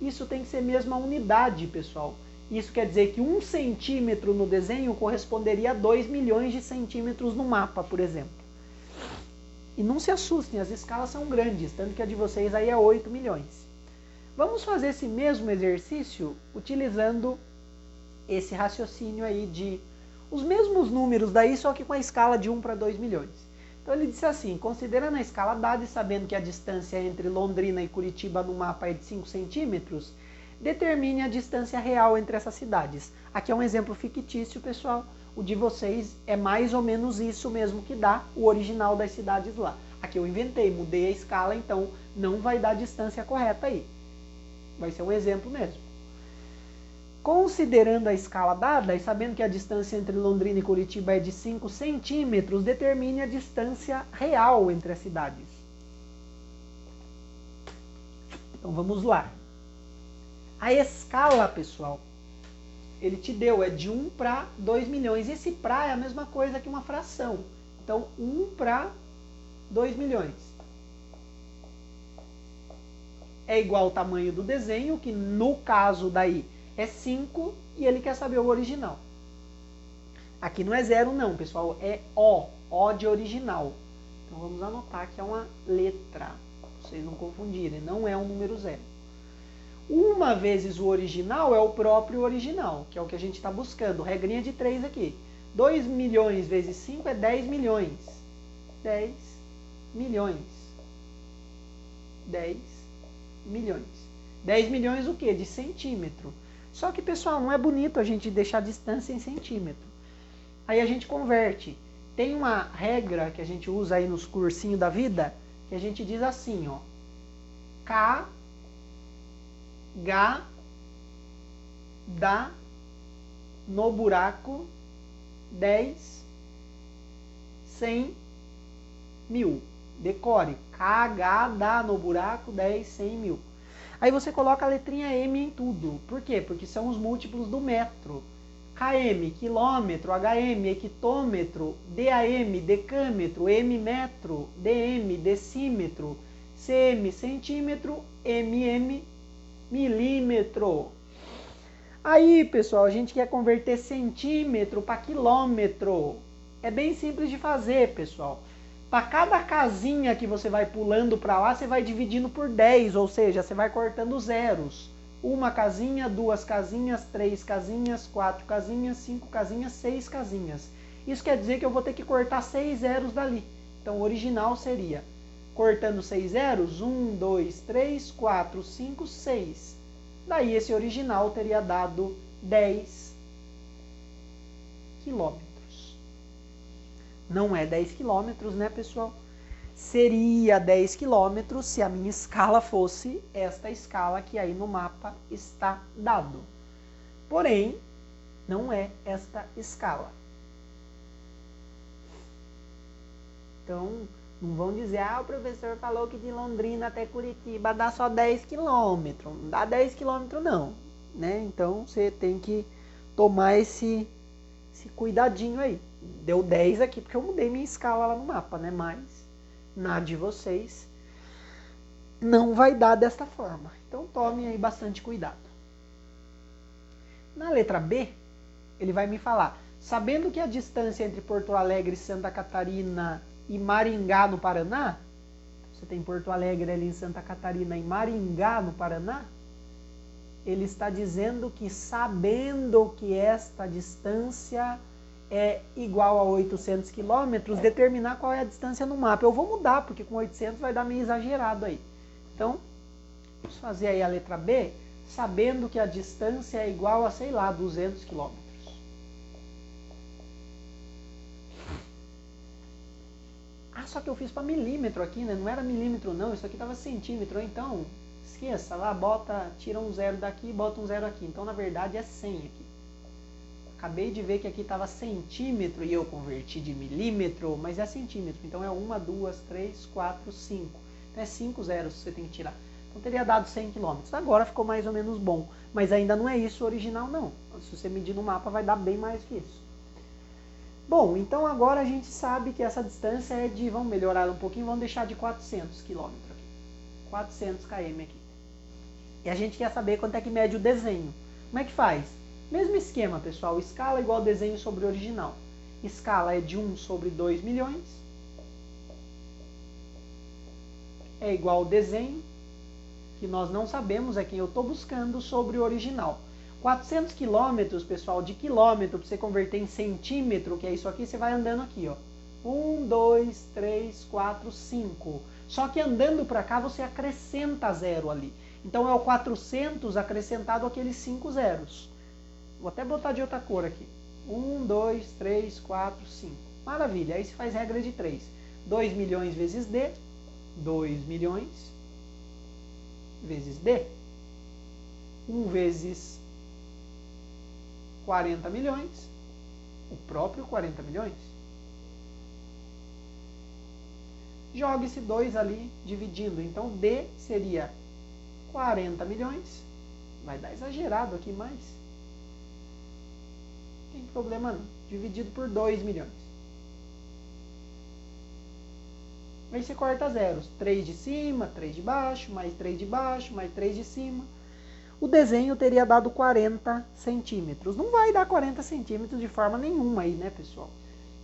Isso tem que ser mesmo a unidade, pessoal. Isso quer dizer que 1 centímetro no desenho corresponderia a 2 milhões de centímetros no mapa, por exemplo. E não se assustem, as escalas são grandes, tanto que a de vocês aí é 8 milhões. Vamos fazer esse mesmo exercício utilizando esse raciocínio aí de os mesmos números daí, só que com a escala de 1 para 2 milhões. Então ele disse assim, considerando a escala dada e sabendo que a distância entre Londrina e Curitiba no mapa é de 5 centímetros, determine a distância real entre essas cidades. Aqui é um exemplo fictício, pessoal. O de vocês é mais ou menos isso mesmo que dá o original das cidades lá. Aqui eu inventei, mudei a escala, então não vai dar a distância correta aí. Vai ser um exemplo mesmo. Considerando a escala dada e sabendo que a distância entre Londrina e Curitiba é de 5 centímetros, determine a distância real entre as cidades. Então vamos lá. A escala, pessoal, ele te deu, é de 1 para 2 milhões. Esse para é a mesma coisa que uma fração. Então 1 para 2 milhões. É igual ao tamanho do desenho, que no caso daí é 5, e ele quer saber o original. Aqui não é 0 não, pessoal, é O de original. Então vamos anotar que é uma letra, para vocês não confundirem, não é um número 0. 1 vezes o original é o próprio original, que é o que a gente está buscando, regrinha de 3 aqui. 2 milhões vezes 5 é 10 milhões. 10 milhões. 10 milhões. 10 milhões o quê? De centímetro. Só que, pessoal, não é bonito a gente deixar a distância em centímetro. Aí a gente converte. Tem uma regra que a gente usa aí nos cursinhos da vida, que a gente diz assim, ó. K, H, dá no buraco 10, 100, 1000. Decore. KH dá no buraco 10, 100, 1000. Aí você coloca a letrinha M em tudo. Por quê? Porque são os múltiplos do metro. km, quilômetro, hm, hectômetro, DAM, decâmetro, m, metro, dm, decímetro, cm, centímetro, mm, milímetro. Aí, pessoal, a gente quer converter centímetro para quilômetro. É bem simples de fazer, pessoal. Para cada casinha que você vai pulando para lá, você vai dividindo por 10, ou seja, você vai cortando zeros. Uma casinha, duas casinhas, 3 casinhas, 4 casinhas, 5 casinhas, 6 casinhas. Isso quer dizer que eu vou ter que cortar 6 zeros dali. Então o original seria, cortando 6 zeros, 1, 2, 3, 4, 5, 6. Daí esse original teria dado 10 quilômetros. Não é 10 quilômetros, né, pessoal? Seria 10 quilômetros se a minha escala fosse esta escala que aí no mapa está dado. Porém, não é esta escala. Então, não vão dizer, o professor falou que de Londrina até Curitiba dá só 10 quilômetros. Não dá 10 quilômetros não, né? Então, você tem que tomar esse cuidadinho aí. Deu 10 aqui porque eu mudei minha escala lá no mapa, né? Mas na de vocês não vai dar desta forma. Então tome aí bastante cuidado. Na letra B, ele vai me falar, sabendo que a distância entre Porto Alegre, Santa Catarina e Maringá, no Paraná, você tem Porto Alegre ali em Santa Catarina e Maringá, no Paraná, ele está dizendo que sabendo que esta distância é igual a 800 quilômetros, determinar qual é a distância no mapa. Eu vou mudar, porque com 800 vai dar meio exagerado aí. Então, vamos fazer aí a letra B, sabendo que a distância é igual a, sei lá, 200 quilômetros. Só que eu fiz para milímetro aqui, né? Não era milímetro não, isso aqui estava centímetro. Então, esqueça lá, tira um zero daqui e bota um zero aqui. Então, na verdade, é 100 aqui. Acabei de ver que aqui estava centímetro e eu converti de milímetro, mas é centímetro. Então é 1, 2, 3, 4, 5. Então é 5 zeros que você tem que tirar. Então teria dado 100 km. Agora ficou mais ou menos bom. Mas ainda não é isso o original, não. Se você medir no mapa, vai dar bem mais que isso. Bom, então agora a gente sabe que essa distância é de... Vamos melhorar um pouquinho, vamos deixar de 400 km aqui. 400 km aqui. E a gente quer saber quanto é que mede o desenho. Como é que faz? Mesmo esquema, pessoal. Escala igual desenho sobre original. Escala é de 1 sobre 2 milhões. É igual desenho, que nós não sabemos, é quem eu estou buscando, sobre o original. 400 quilômetros, pessoal, de quilômetro, para você converter em centímetro, que é isso aqui, você vai andando aqui, ó. 1, 2, 3, 4, 5. Só que andando para cá, você acrescenta zero ali. Então é o 400 acrescentado aqueles 5 zeros. Vou até botar de outra cor aqui. 1, 2, 3, 4, 5. Maravilha, aí se faz regra de 3. 2 milhões vezes D. 2 milhões vezes D. 1 vezes 40 milhões. O próprio 40 milhões. Joga esse 2 ali dividindo. Então D seria 40 milhões. Vai dar exagerado aqui, mas... não tem problema não. Dividido por 2 milhões. Aí você corta zeros. 3 de cima, 3 de baixo, mais 3 de baixo, mais 3 de cima. O desenho teria dado 40 centímetros. Não vai dar 40 centímetros de forma nenhuma aí, né, pessoal?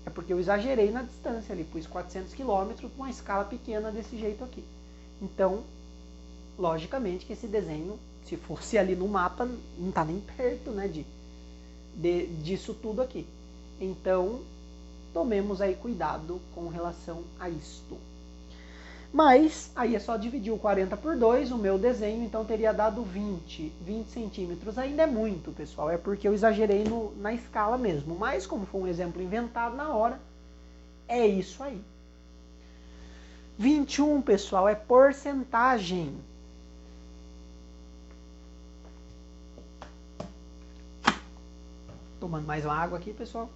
É porque eu exagerei na distância ali. Pus 400 quilômetros com uma escala pequena desse jeito aqui. Então, logicamente que esse desenho, se fosse ali no mapa, não está nem perto, né, disso tudo aqui. Então, tomemos aí cuidado com relação a isto. Mas, aí é só dividir o 40 por 2, o meu desenho, então teria dado 20 centímetros. Ainda é muito, pessoal, é porque eu exagerei na escala mesmo. Mas, como foi um exemplo inventado na hora, é isso aí. 21, pessoal, é porcentagem. Tomando mais uma água aqui, pessoal.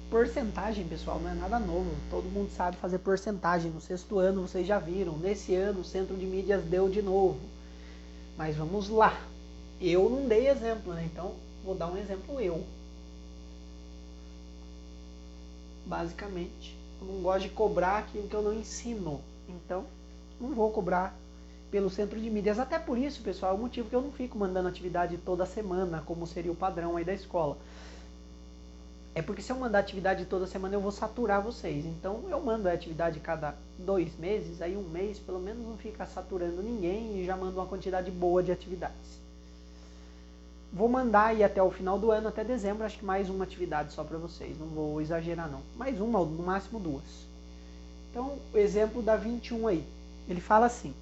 Porcentagem, pessoal, não é nada novo. Todo mundo sabe fazer porcentagem. No 6º ano vocês já viram. Nesse ano o Centro de Mídias deu de novo. Mas vamos lá. Eu não dei exemplo, né? Então Vou dar um exemplo eu. Basicamente, eu não gosto de cobrar aquilo que eu não ensino. Então, não vou cobrar pelo centro de mídias. Até por isso, pessoal, é o motivo que eu não fico mandando atividade toda semana, como seria o padrão aí da escola. É porque se eu mandar atividade toda semana, eu vou saturar vocês. Então, eu mando a atividade cada 2 meses, aí 1 mês, pelo menos não fica saturando ninguém e já mando uma quantidade boa de atividades. Vou mandar aí até o final do ano, até dezembro, acho que mais uma atividade só para vocês. Não vou exagerar não. Mais uma, no máximo 2. Então, o exemplo da 21 aí. Ele fala assim.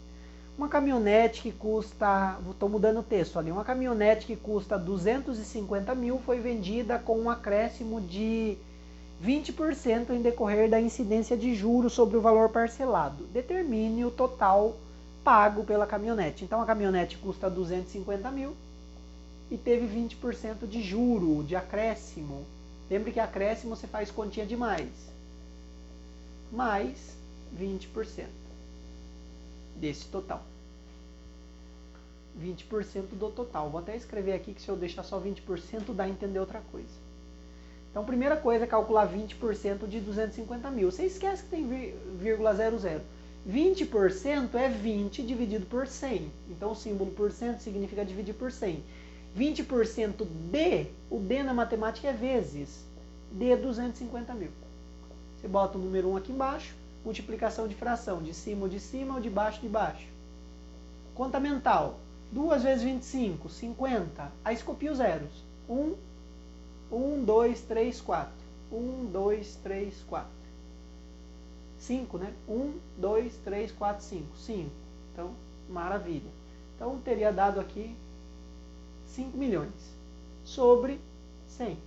Uma caminhonete que custa, estou mudando o texto ali, uma caminhonete que custa 250 mil foi vendida com um acréscimo de 20% em decorrer da incidência de juros sobre o valor parcelado. Determine o total pago pela caminhonete. Então a caminhonete custa 250 mil e teve 20% de juro, de acréscimo. Lembre que acréscimo você faz continha de mais 20% desse total. 20% do total. Vou até escrever aqui que se eu deixar só 20% dá a entender outra coisa. Então, primeira coisa é calcular 20% de 250 mil. Você esquece que tem vírgula 00. 20% é 20 dividido por 100. Então, o símbolo por cento significa dividir por 100. 20% de, o D na matemática é vezes, de 250 mil. Você bota o número 1 aqui embaixo, multiplicação de fração, de cima ou de baixo de baixo. Conta mental, 2 vezes 25, 50. Aí copia os zeros. 1, 2, 3, 4. 1, 2, 3, 4. 5, né? 1, 2, 3, 4, 5. 5. Então, maravilha. Então, teria dado aqui 5 milhões sobre 100.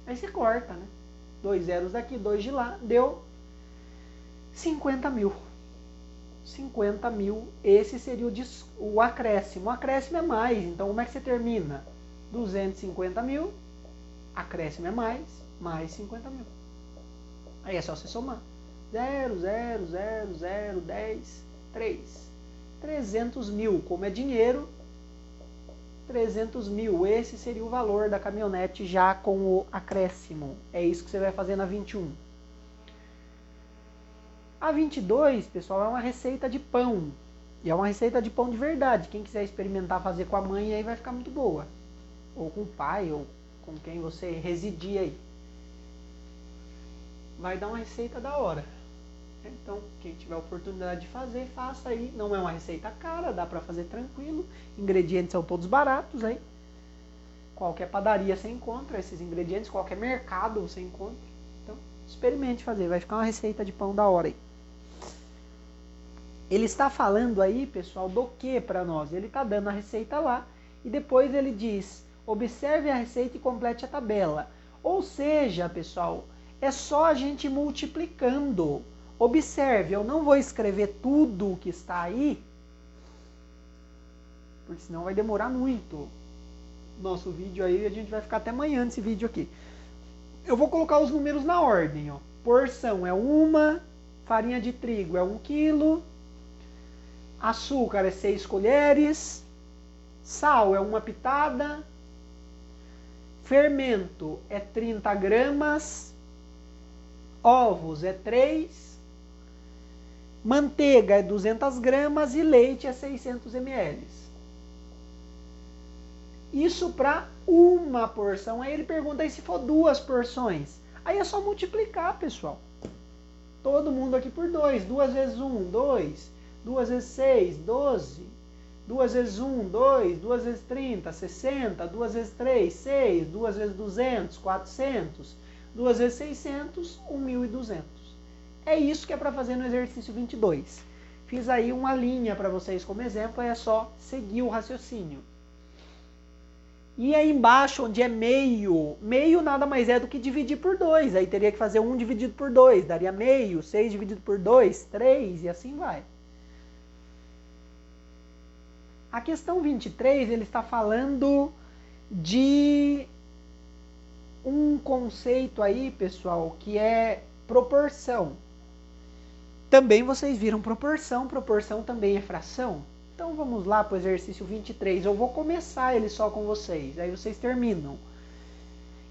Aí você corta, né? 2 zeros daqui, 2 de lá, deu 50 mil. 50 mil, esse seria o acréscimo. O acréscimo é mais, então como é que você termina? 250 mil, acréscimo é mais 50 mil. Aí é só você somar. 0, 0, 0, 0, 10, 3. 300 mil, como é dinheiro, 300 mil, esse seria o valor da caminhonete já com o acréscimo. É isso que você vai fazer na 21. A 22, pessoal, é uma receita de pão. E é uma receita de pão de verdade. Quem quiser experimentar fazer com a mãe aí vai ficar muito boa. Ou com o pai, ou com quem você residir aí. Vai dar uma receita da hora. Então, quem tiver oportunidade de fazer, faça aí. Não é uma receita cara, dá pra fazer tranquilo. Ingredientes são todos baratos aí. Qualquer padaria você encontra esses ingredientes, qualquer mercado você encontra. Então, experimente fazer, vai ficar uma receita de pão da hora aí. Ele está falando aí, pessoal, do que para nós? Ele está dando a receita lá e depois ele diz, observe a receita e complete a tabela. Ou seja, pessoal, é só a gente multiplicando. Observe, eu não vou escrever tudo o que está aí, porque senão vai demorar muito. Nosso vídeo aí, a gente vai ficar até amanhã nesse vídeo aqui. Eu vou colocar os números na ordem, ó. Porção é 1, farinha de trigo é 1 quilo, açúcar é 6 colheres, sal é 1 pitada, fermento é 30 gramas, ovos é 3, manteiga é 200 gramas e leite é 600 ml. Isso para uma porção. Aí ele pergunta aí se for 2 porções. Aí é só multiplicar, pessoal. Todo mundo aqui por 2. 2 vezes 1, 2. 2 vezes 6, 12. 2 vezes 1, 2. 2 vezes 30, 60. 2 vezes 3, 6. 2 vezes 200, 400. 2 vezes 600, 1.200. É isso que é para fazer no exercício 22. Fiz aí uma linha para vocês como exemplo. É só seguir o raciocínio. E aí embaixo, onde é meio, meio nada mais é do que dividir por 2. Aí teria que fazer 1 dividido por 2, daria meio, 6 dividido por 2, 3, e assim vai. A questão 23, ele está falando de um conceito aí, pessoal, que é proporção. Também vocês viram proporção, proporção também é fração. Então vamos lá para o exercício 23. Eu vou começar ele só com vocês, aí vocês terminam.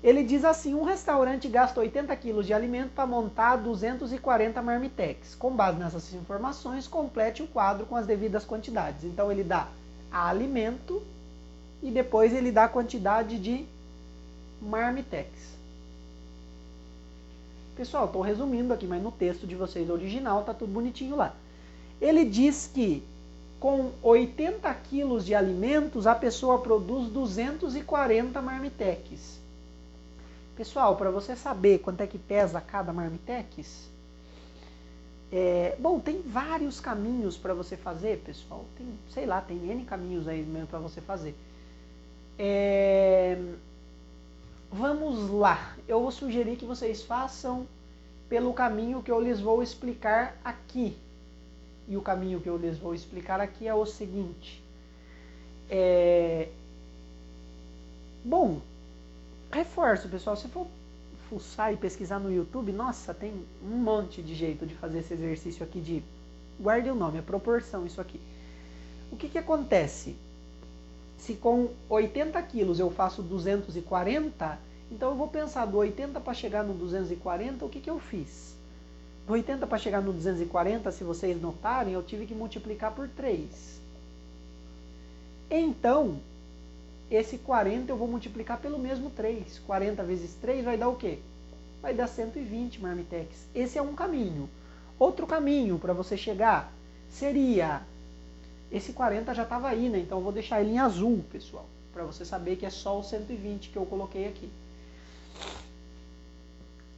Ele diz assim: um restaurante gasta 80 kg de alimento para montar 240 marmitex. Com base nessas informações, complete o quadro com as devidas quantidades. Então ele dá alimento e depois ele dá a quantidade de marmitex. Pessoal, estou resumindo aqui, mas no texto de vocês original está tudo bonitinho lá. Ele diz que com 80 quilos de alimentos a pessoa produz 240 marmitex. Pessoal, para você saber quanto é que pesa cada marmitex, bom, tem vários caminhos para você fazer, pessoal. Tem, sei lá, tem N caminhos aí mesmo para você fazer. Vamos lá, eu vou sugerir que vocês façam pelo caminho que eu lhes vou explicar aqui. E o caminho que eu lhes vou explicar aqui é o seguinte. Bom, reforço, pessoal, se for fuçar e pesquisar no YouTube, nossa, tem um monte de jeito de fazer esse exercício aqui de... Guarde o nome, é proporção isso aqui. O que acontece? Se com 80 quilos eu faço 240, então eu vou pensar do 80 para chegar no 240, o que eu fiz? Do 80 para chegar no 240, se vocês notarem, eu tive que multiplicar por 3. Então, esse 40 eu vou multiplicar pelo mesmo 3. 40 vezes 3 vai dar o quê? Vai dar 120 marmitex. Esse é um caminho. Outro caminho para você chegar seria... Esse 40 já estava aí, né? Então eu vou deixar ele em azul, pessoal. Para você saber que é só o 120 que eu coloquei aqui.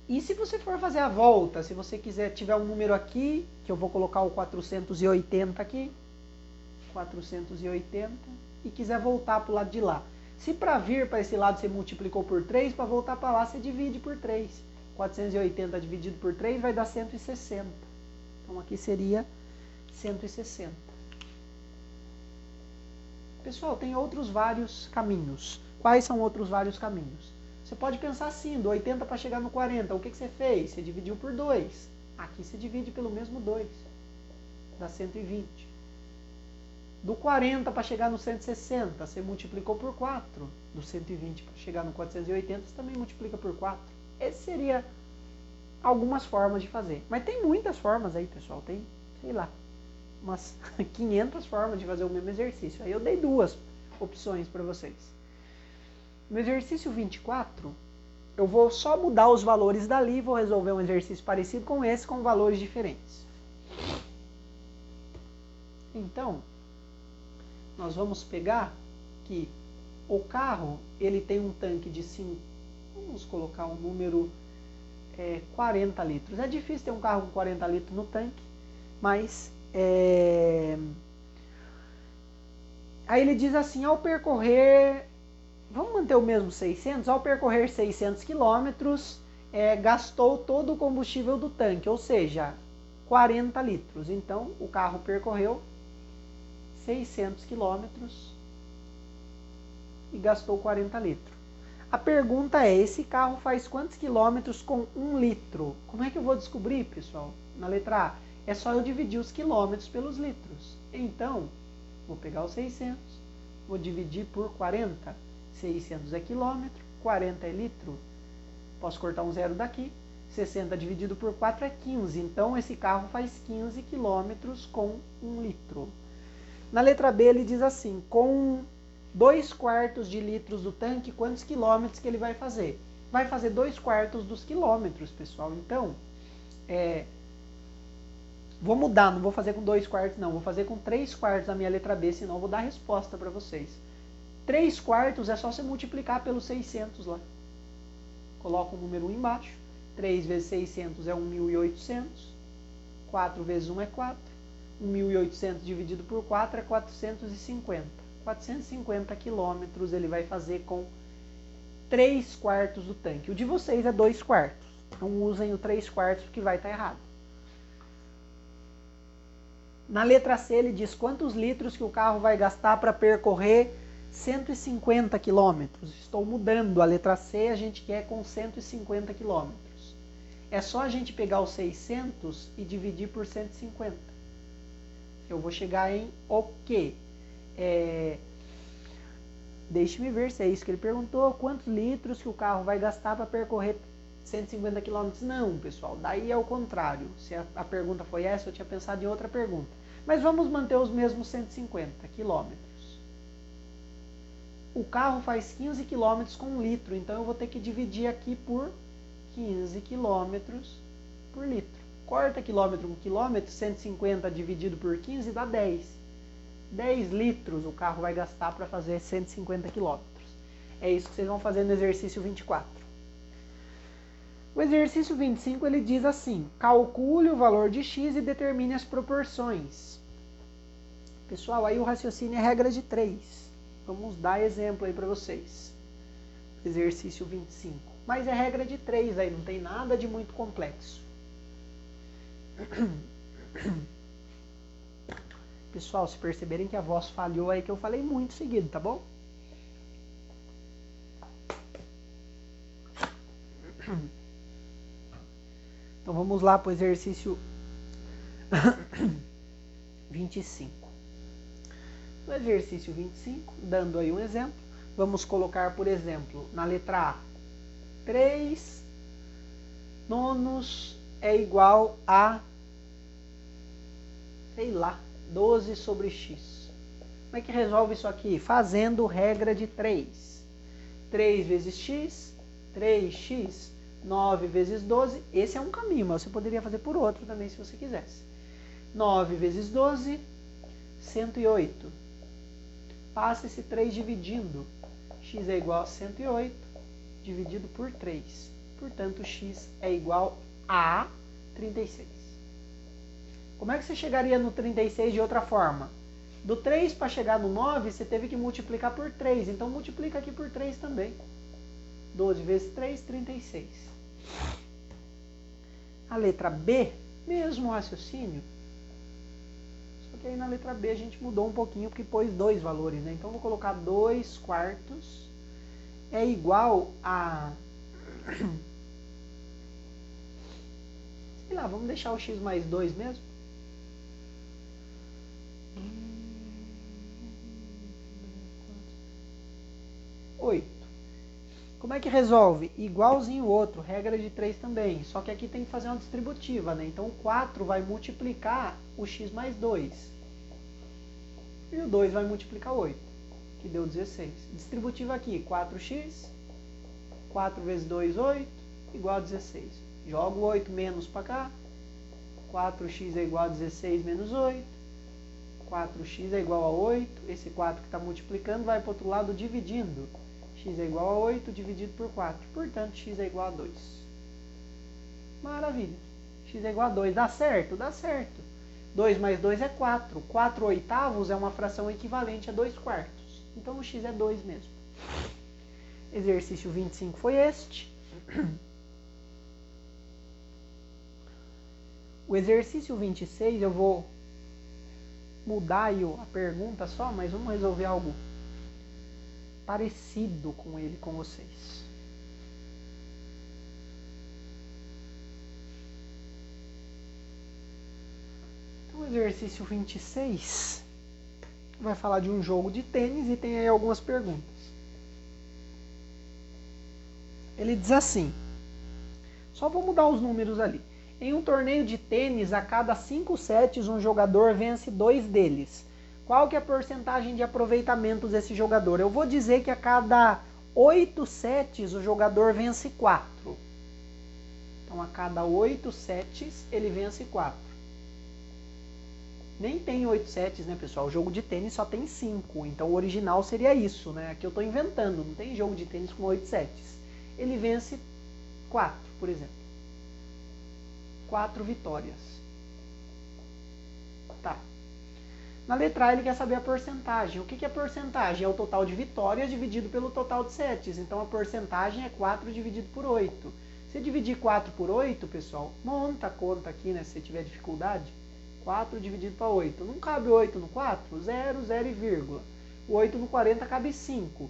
E se você for fazer a volta, se você tiver um número aqui, que eu vou colocar o 480 aqui. 480. E quiser voltar para o lado de lá. Se para vir para esse lado você multiplicou por 3, para voltar para lá você divide por 3. 480 dividido por 3 vai dar 160. Então aqui seria 160. Pessoal, tem outros vários caminhos. Quais são outros vários caminhos? Você pode pensar assim, do 80 para chegar no 40, o que você fez? Você dividiu por 2. Aqui você divide pelo mesmo 2. Dá 120. Do 40 para chegar no 160, você multiplicou por 4. Do 120 para chegar no 480, você também multiplica por 4. Essas seriam algumas formas de fazer. Mas tem muitas formas aí, pessoal. Tem, sei lá, umas 500 formas de fazer o mesmo exercício. Aí eu dei 2 opções para vocês. No exercício 24, eu vou só mudar os valores dali e vou resolver um exercício parecido com esse, com valores diferentes. Então, nós vamos pegar que o carro, ele tem um tanque de 5, vamos colocar um número 40 litros. É difícil ter um carro com 40 litros no tanque, mas... Aí ele diz assim, ao percorrer, vamos manter o mesmo 600, ao percorrer 600 quilômetros, gastou todo o combustível do tanque, ou seja, 40 litros. Então, o carro percorreu 600 quilômetros e gastou 40 litros. A pergunta é, esse carro faz quantos quilômetros com 1 litro? Como é que eu vou descobrir, pessoal? Na letra A, é só eu dividir os quilômetros pelos litros. Então, vou pegar os 600, vou dividir por 40. 600 é quilômetro, 40 é litro. Posso cortar um zero daqui. 60 dividido por 4 é 15. Então, esse carro faz 15 quilômetros com 1 litro. Na letra B, ele diz assim, com 2/4 de litros do tanque, quantos quilômetros que ele vai fazer? Vai fazer 2/4 dos quilômetros, pessoal. Então, vou mudar, não vou fazer com 2/4 não, vou fazer com 3/4 a minha letra B, senão eu vou dar a resposta para vocês. 3/4 é só você multiplicar pelos 600 lá. Coloca o número 1 embaixo. 3 vezes 600 é 1.800. 4 vezes 1 é 4. 1.800 dividido por 4 é 450. 450 quilômetros ele vai fazer com 3/4 do tanque. O de vocês é 2/4. Não usem o 3/4 porque vai estar errado. Na letra C ele diz quantos litros que o carro vai gastar para percorrer 150 quilômetros. Estou mudando a letra C, a gente quer com 150 quilômetros. É só a gente pegar os 600 e dividir por 150. Eu vou chegar em o quê? Deixe-me ver se é isso que ele perguntou. Quantos litros que o carro vai gastar para percorrer 150 km? Não, pessoal, daí é o contrário. Se a pergunta foi essa, eu tinha pensado em outra pergunta. Mas vamos manter os mesmos 150 km. O carro faz 15 km com 1 litro, então eu vou ter que dividir aqui por 15 km por litro. Corta quilômetro por quilômetro, 150 dividido por 15 dá 10. 10 litros o carro vai gastar para fazer 150 quilômetros. É isso que vocês vão fazer no exercício 24. O exercício 25 ele diz assim: calcule o valor de x e determine as proporções. Pessoal, aí o raciocínio é regra de 3. Vamos dar exemplo aí para vocês. Exercício 25. Mas é regra de 3 aí, não tem nada de muito complexo. Pessoal, se perceberem que a voz falhou aí, que eu falei muito seguido, tá bom? Então vamos lá para o exercício 25. No exercício 25, dando aí um exemplo, vamos colocar, por exemplo, na letra A, 3 nonos é igual a, sei lá, 12 sobre x. Como é que resolve isso aqui? Fazendo regra de 3. 3 vezes x, 3x, 9 vezes 12. Esse é um caminho, mas você poderia fazer por outro também se você quisesse. 9 vezes 12, 108. Passa esse 3 dividindo. X é igual a 108 dividido por 3. Portanto, x é igual a 36. Como é que você chegaria no 36 de outra forma? Do 3 para chegar no 9, você teve que multiplicar por 3. Então, multiplica aqui por 3 também. 12 vezes 3, 36. A letra B, mesmo raciocínio. Só que aí na letra B a gente mudou um pouquinho, porque pôs dois valores, né? Então, vou colocar 2 quartos é igual a... sei lá, vamos deixar o x mais 2 mesmo? 8. Como é que resolve? Igualzinho o outro, regra de 3 também. Só que aqui tem que fazer uma distributiva, né? Então o 4 vai multiplicar o x mais 2. E o 2 vai multiplicar 8, que deu 16. Distributiva aqui, 4x, 4 vezes 2, 8, igual a 16. Jogo o 8 menos para cá. 4x é igual a 16 menos 8. 4x é igual a 8. Esse 4 que está multiplicando vai para o outro lado dividindo. X é igual a 8 dividido por 4. Portanto, x é igual a 2. Maravilha. X é igual a 2. Dá certo? Dá certo. 2 mais 2 é 4. 4 oitavos é uma fração equivalente a 2 quartos. Então, o x é 2 mesmo. Exercício 25 foi este. O exercício 26, eu vou mudar aí a pergunta só, mas vamos resolver algo parecido com ele, com vocês. Então, o exercício 26 vai falar de um jogo de tênis e tem aí algumas perguntas. Ele diz assim, só vou mudar os números ali. Em um torneio de tênis, a cada 5 sets, um jogador vence 2 deles. Qual que é a porcentagem de aproveitamento desse jogador? Eu vou dizer que a cada 8 sets, o jogador vence 4. Então, a cada 8 sets, ele vence 4. Nem tem 8 sets, né, pessoal? O jogo de tênis só tem 5. Então, o original seria isso, né? Aqui eu estou inventando. Não tem jogo de tênis com 8 sets. Ele vence 4, por exemplo. 4 vitórias. Tá. Na letra A ele quer saber a porcentagem. O que é porcentagem? É o total de vitórias dividido pelo total de sets. Então a porcentagem é 4 dividido por 8. Se dividir 4 por 8, pessoal, monta a conta aqui, né? Se você tiver dificuldade. 4 dividido para 8. Não cabe 8 no 4? 0, 0 e vírgula. O 8 no 40 cabe 5.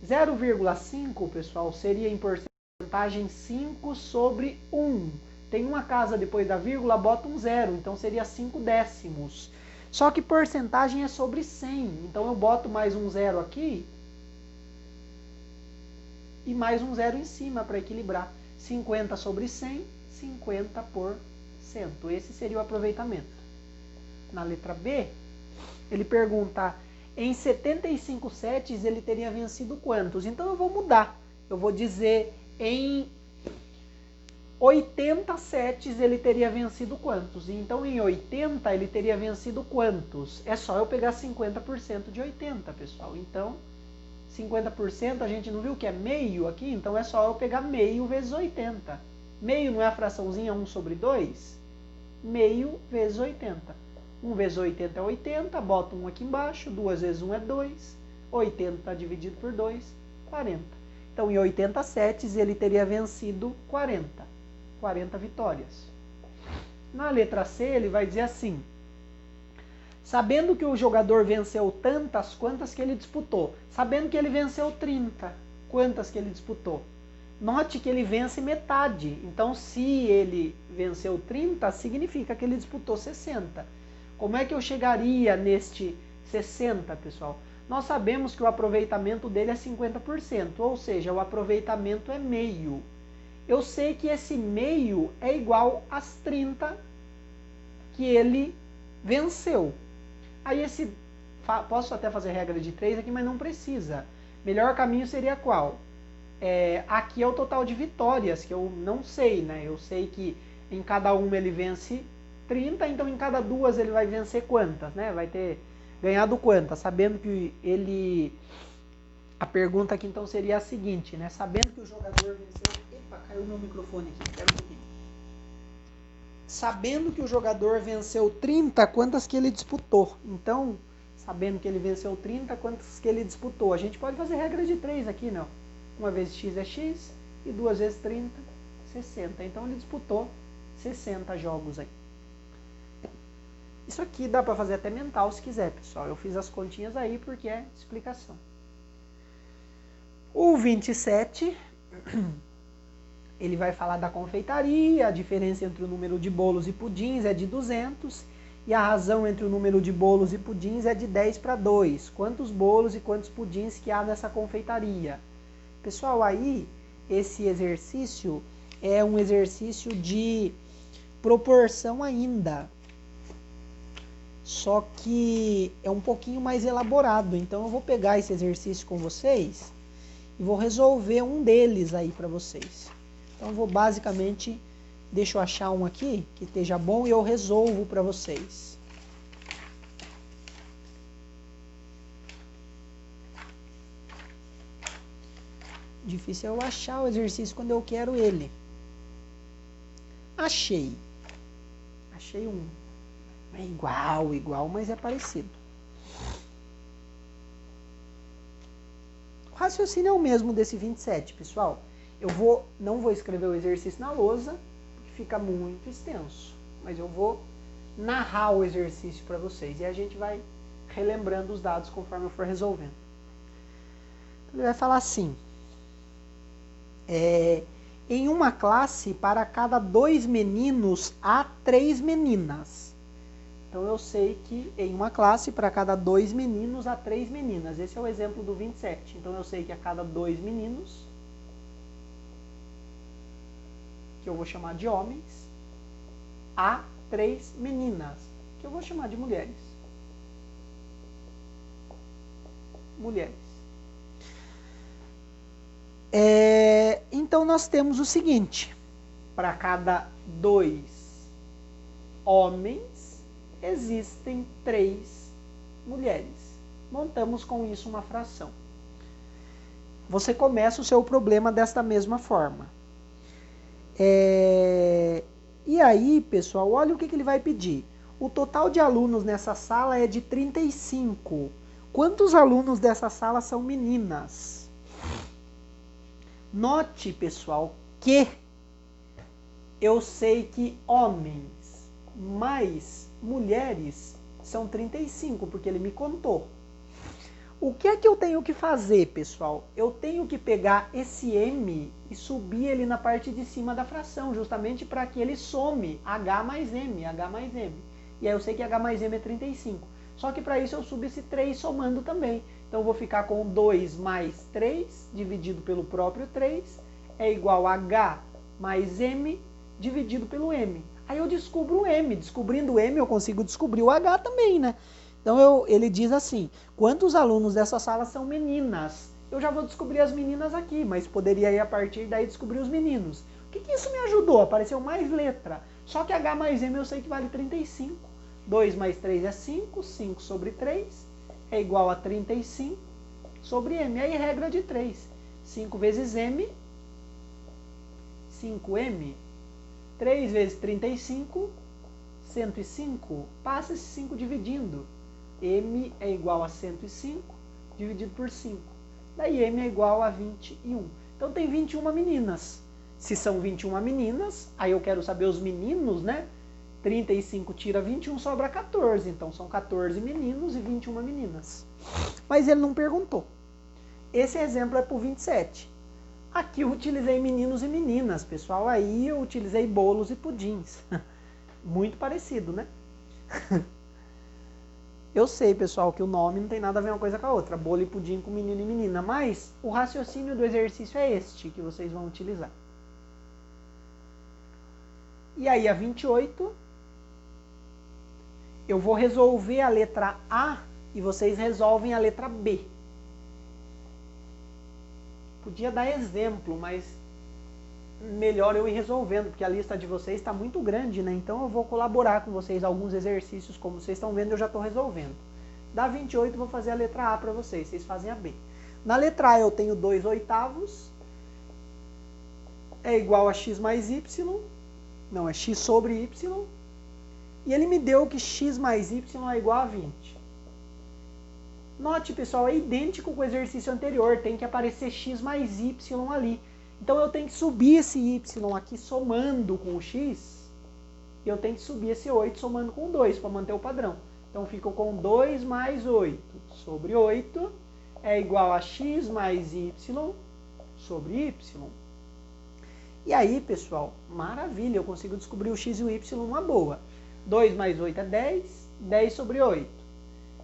0,5, pessoal, seria em porcentagem 5 sobre 1. Tem uma casa depois da vírgula, bota um 0, então seria 5 décimos. Só que porcentagem é sobre 100. Então eu boto mais um zero aqui e mais um zero em cima para equilibrar. 50 sobre 100, 50%. Esse seria o aproveitamento. Na letra B, ele pergunta, em 75 sets ele teria vencido quantos? Então eu vou mudar. Eu vou dizer, em 80 sets ele teria vencido quantos? Então em 80 ele teria vencido quantos? É só eu pegar 50% de 80, pessoal. Então 50% a gente não viu que é meio aqui? Então é só eu pegar meio vezes 80. Meio não é a fraçãozinha 1 sobre 2? Meio vezes 80. 1 vezes 80 é 80, boto 1 aqui embaixo, 2 vezes 1 é 2, 80 dividido por 2, 40. Então em 80 sets ele teria vencido 40 vitórias. Na letra C ele vai dizer assim, sabendo que o jogador venceu tantas, quantas que ele disputou? Sabendo que ele venceu 30, quantas que ele disputou? Note que ele vence metade. Então, se ele venceu 30, significa que ele disputou 60. Como é que eu chegaria neste 60, pessoal? Nós sabemos que o aproveitamento dele é 50%, ou seja, o aproveitamento é meio. Eu sei que esse meio é igual às 30 que ele venceu. Aí posso até fazer regra de 3 aqui, mas não precisa. Melhor caminho seria qual? Aqui é o total de vitórias, que eu não sei, né? Eu sei que em cada uma ele vence 30, então em cada duas ele vai vencer quantas, né? Vai ter ganhado quantas, sabendo que ele... A pergunta aqui então seria a seguinte, né? Sabendo que o jogador venceu... Epa, caiu meu microfone aqui, espera um pouquinho. Sabendo que o jogador venceu 30, quantas que ele disputou? Então, sabendo que ele venceu 30, quantas que ele disputou? A gente pode fazer regra de 3 aqui, não? Uma vezes x é x e 2 vezes 30, 60. Então ele disputou 60 jogos aí. Isso aqui dá para fazer até mental se quiser, pessoal. Eu fiz as continhas aí porque é explicação. O 27, ele vai falar da confeitaria, a diferença entre o número de bolos e pudins é de 200 e a razão entre o número de bolos e pudins é de 10 para 2. Quantos bolos e quantos pudins que há nessa confeitaria? Pessoal, aí esse exercício é um exercício de proporção ainda. Só que é um pouquinho mais elaborado. Então eu vou pegar esse exercício com vocês e vou resolver um deles aí para vocês. Então eu vou basicamente, deixa eu achar um aqui que esteja bom e eu resolvo para vocês. Difícil é eu achar o exercício quando eu quero ele. Achei. Achei um. É igual, mas é parecido. O raciocínio é o mesmo desse 27, pessoal. Não vou escrever o exercício na lousa, porque fica muito extenso. Mas eu vou narrar o exercício para vocês. E a gente vai relembrando os dados conforme eu for resolvendo. Ele vai falar assim. Em uma classe, para cada 2 meninos, há 3 meninas. Então eu sei que em uma classe, para cada 2 meninos, há 3 meninas. Esse é o exemplo do 27. Então eu sei que a cada 2 meninos, que eu vou chamar de homens, há 3 meninas, que eu vou chamar de mulheres. Mulheres. Então nós temos o seguinte, para cada 2 homens, existem 3 mulheres. Montamos com isso uma fração. Você começa o seu problema desta mesma forma. E aí, pessoal, olha o que ele vai pedir. O total de alunos nessa sala é de 35. Quantos alunos dessa sala são meninas? Note, pessoal, que eu sei que homens mais mulheres são 35, porque ele me contou. O que é que eu tenho que fazer, pessoal? Eu tenho que pegar esse M e subir ele na parte de cima da fração, justamente para que ele some H mais M, H mais M. E aí eu sei que H mais M é 35. Só que para isso eu subo esse 3 somando também. Então eu vou ficar com 2 mais 3 dividido pelo próprio 3 é igual a H mais M dividido pelo M. Aí eu descubro o M. Descobrindo o M eu consigo descobrir o H também, né? Então ele diz assim, quantos alunos dessa sala são meninas? Eu já vou descobrir as meninas aqui, mas poderia ir a partir daí descobrir os meninos. O que isso me ajudou? Apareceu mais letra. Só que H mais M eu sei que vale 35. 2 mais 3 é 5, 5 sobre 3 é igual a 35 sobre M. Aí regra de 3. 5 vezes M, 5M. 3 vezes 35, 105. Passa esse 5 dividindo. M é igual a 105 dividido por 5. Daí M é igual a 21. Então tem 21 meninas. Se são 21 meninas, aí eu quero saber os meninos, né? 35 tira 21, sobra 14. Então são 14 meninos e 21 meninas. Mas ele não perguntou. Esse exemplo é para o 27. Aqui eu utilizei meninos e meninas, pessoal. Aí eu utilizei bolos e pudins. Muito parecido, né? Eu sei, pessoal, que o nome não tem nada a ver uma coisa com a outra. Bolo e pudim com menino e menina. Mas o raciocínio do exercício é este que vocês vão utilizar. E aí a 28, eu vou resolver a letra A e vocês resolvem a letra B. Podia dar exemplo, mas melhor eu ir resolvendo, porque a lista de vocês está muito grande, né? Então eu vou colaborar com vocês alguns exercícios, como vocês estão vendo, eu já estou resolvendo. Da 28 eu vou fazer a letra A para vocês fazem a B. Na letra A eu tenho 2/8, é igual a x mais y, não, é x sobre y, e ele me deu que x mais y é igual a 20. Note, pessoal, é idêntico com o exercício anterior, tem que aparecer x mais y ali. Então eu tenho que subir esse y aqui somando com o x, e eu tenho que subir esse 8 somando com 2 para manter o padrão. Então fico com 2 mais 8 sobre 8 é igual a x mais y sobre y. E aí, pessoal, maravilha, eu consigo descobrir o x e o y numa boa. 2 mais 8 é 10, 10 sobre 8.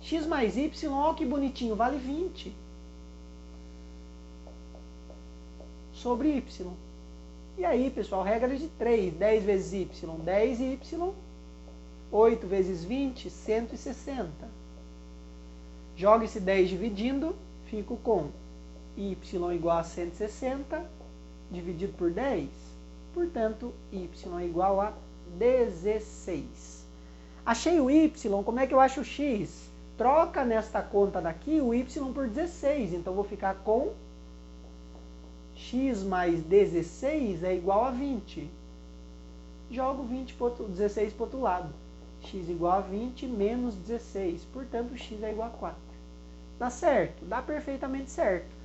X mais y, ó que bonitinho, vale 20. Sobre y. E aí, pessoal, regra de 3, 10 vezes y, 10y, 8 vezes 20, 160. Joga esse 10 dividindo, fico com y igual a 160, dividido por 10, portanto, y é igual a 16. Achei o y, como é que eu acho o x? Troca nesta conta daqui o y por 16, então vou ficar com x mais 16 é igual a 20. Jogo 16 para o outro lado. X igual a 20 menos 16, portanto, x é igual a 4. Dá certo? Dá perfeitamente certo.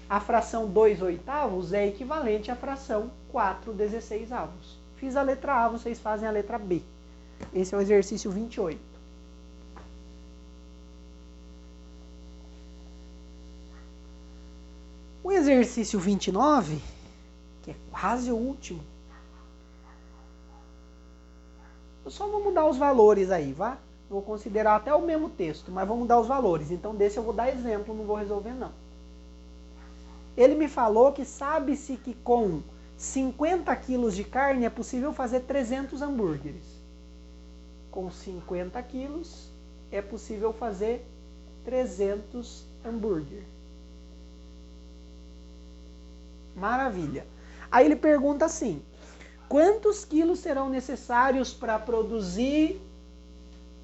A fração 2/8 é equivalente à fração 4/16. Fiz a letra A, vocês fazem a letra B. Esse é o exercício 28. O exercício 29, que é quase o último, eu só vou mudar os valores aí, vá? Vou considerar até o mesmo texto, mas vou mudar os valores. Então desse eu vou dar exemplo, não vou resolver não. Ele me falou que sabe-se que com 50 quilos de carne é possível fazer 300 hambúrgueres. Com 50 quilos é possível fazer 300 hambúrgueres. Maravilha. Aí ele pergunta assim, quantos quilos serão necessários para produzir,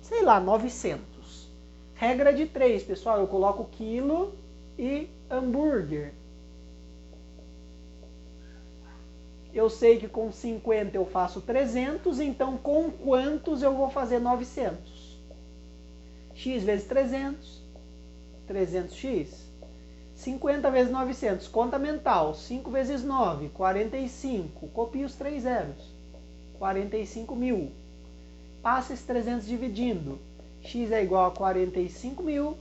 sei lá, 900? Regra de 3, pessoal, eu coloco quilo e hambúrguer. Eu sei que com 50 eu faço 300, então com quantos eu vou fazer 900? X vezes 300, 300x. 50 vezes 900, conta mental, 5 vezes 9, 45, copia os 3 zeros, 45 mil. Passa esses 300 dividindo, x é igual a 45 mil,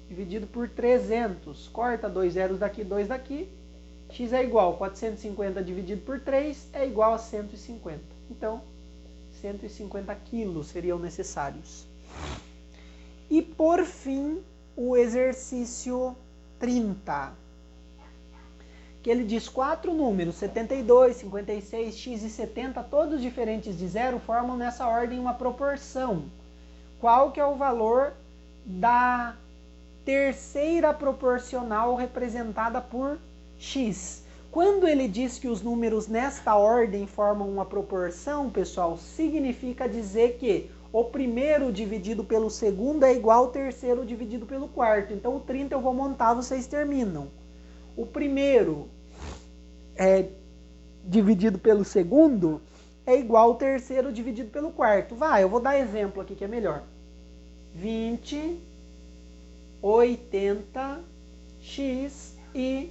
dividido por 300, corta 2 zeros daqui, 2 daqui, x é igual a 450 dividido por 3 é igual a 150. Então, 150 quilos seriam necessários. E por fim, o exercício 30, que ele diz 4 números, 72, 56, x e 70, todos diferentes de zero, formam nessa ordem uma proporção. Qual que é o valor da terceira proporcional representada por x? Quando ele diz que os números nesta ordem formam uma proporção, pessoal, significa dizer que o primeiro dividido pelo segundo é igual ao terceiro dividido pelo quarto. Então o 30 eu vou montar, vocês terminam. O primeiro dividido pelo segundo é igual ao terceiro dividido pelo quarto. Eu vou dar exemplo aqui que é melhor. 20, 80, x e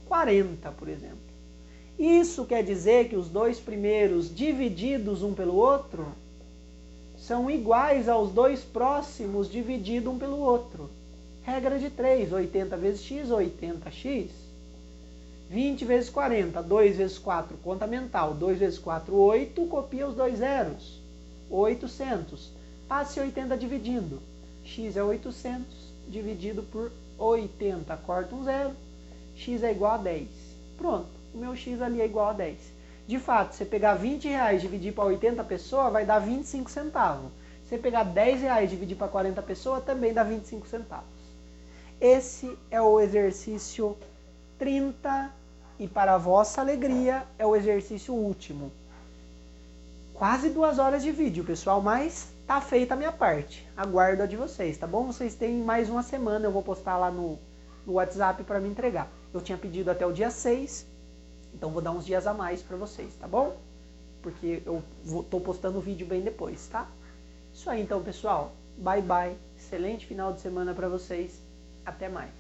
40, por exemplo. Isso quer dizer que os dois primeiros divididos um pelo outro são iguais aos dois próximos divididos um pelo outro. Regra de 3, 80 vezes x, 80x. 20 vezes 40, 2 vezes 4, conta mental. 2 vezes 4, 8, copia os dois zeros. 800. Passe 80 dividindo. X é 800 dividido por 80. Corta um zero. X é igual a 10. Pronto, o meu x ali é igual a 10. De fato, se você pegar 20 reais e dividir para 80 pessoas, vai dar 25 centavos. Se você pegar 10 reais e dividir para 40 pessoas, também dá 25 centavos. Esse é o exercício 30 e, para a vossa alegria, é o exercício último. Quase 2 horas de vídeo, pessoal, mas tá feita a minha parte. Aguardo a de vocês, tá bom? Vocês têm mais uma semana, eu vou postar lá no WhatsApp para me entregar. Eu tinha pedido até o dia 6, então vou dar uns dias a mais para vocês, tá bom? Porque eu tô postando o vídeo bem depois, tá? Isso aí então, pessoal. Bye, bye. Excelente final de semana para vocês. Até mais.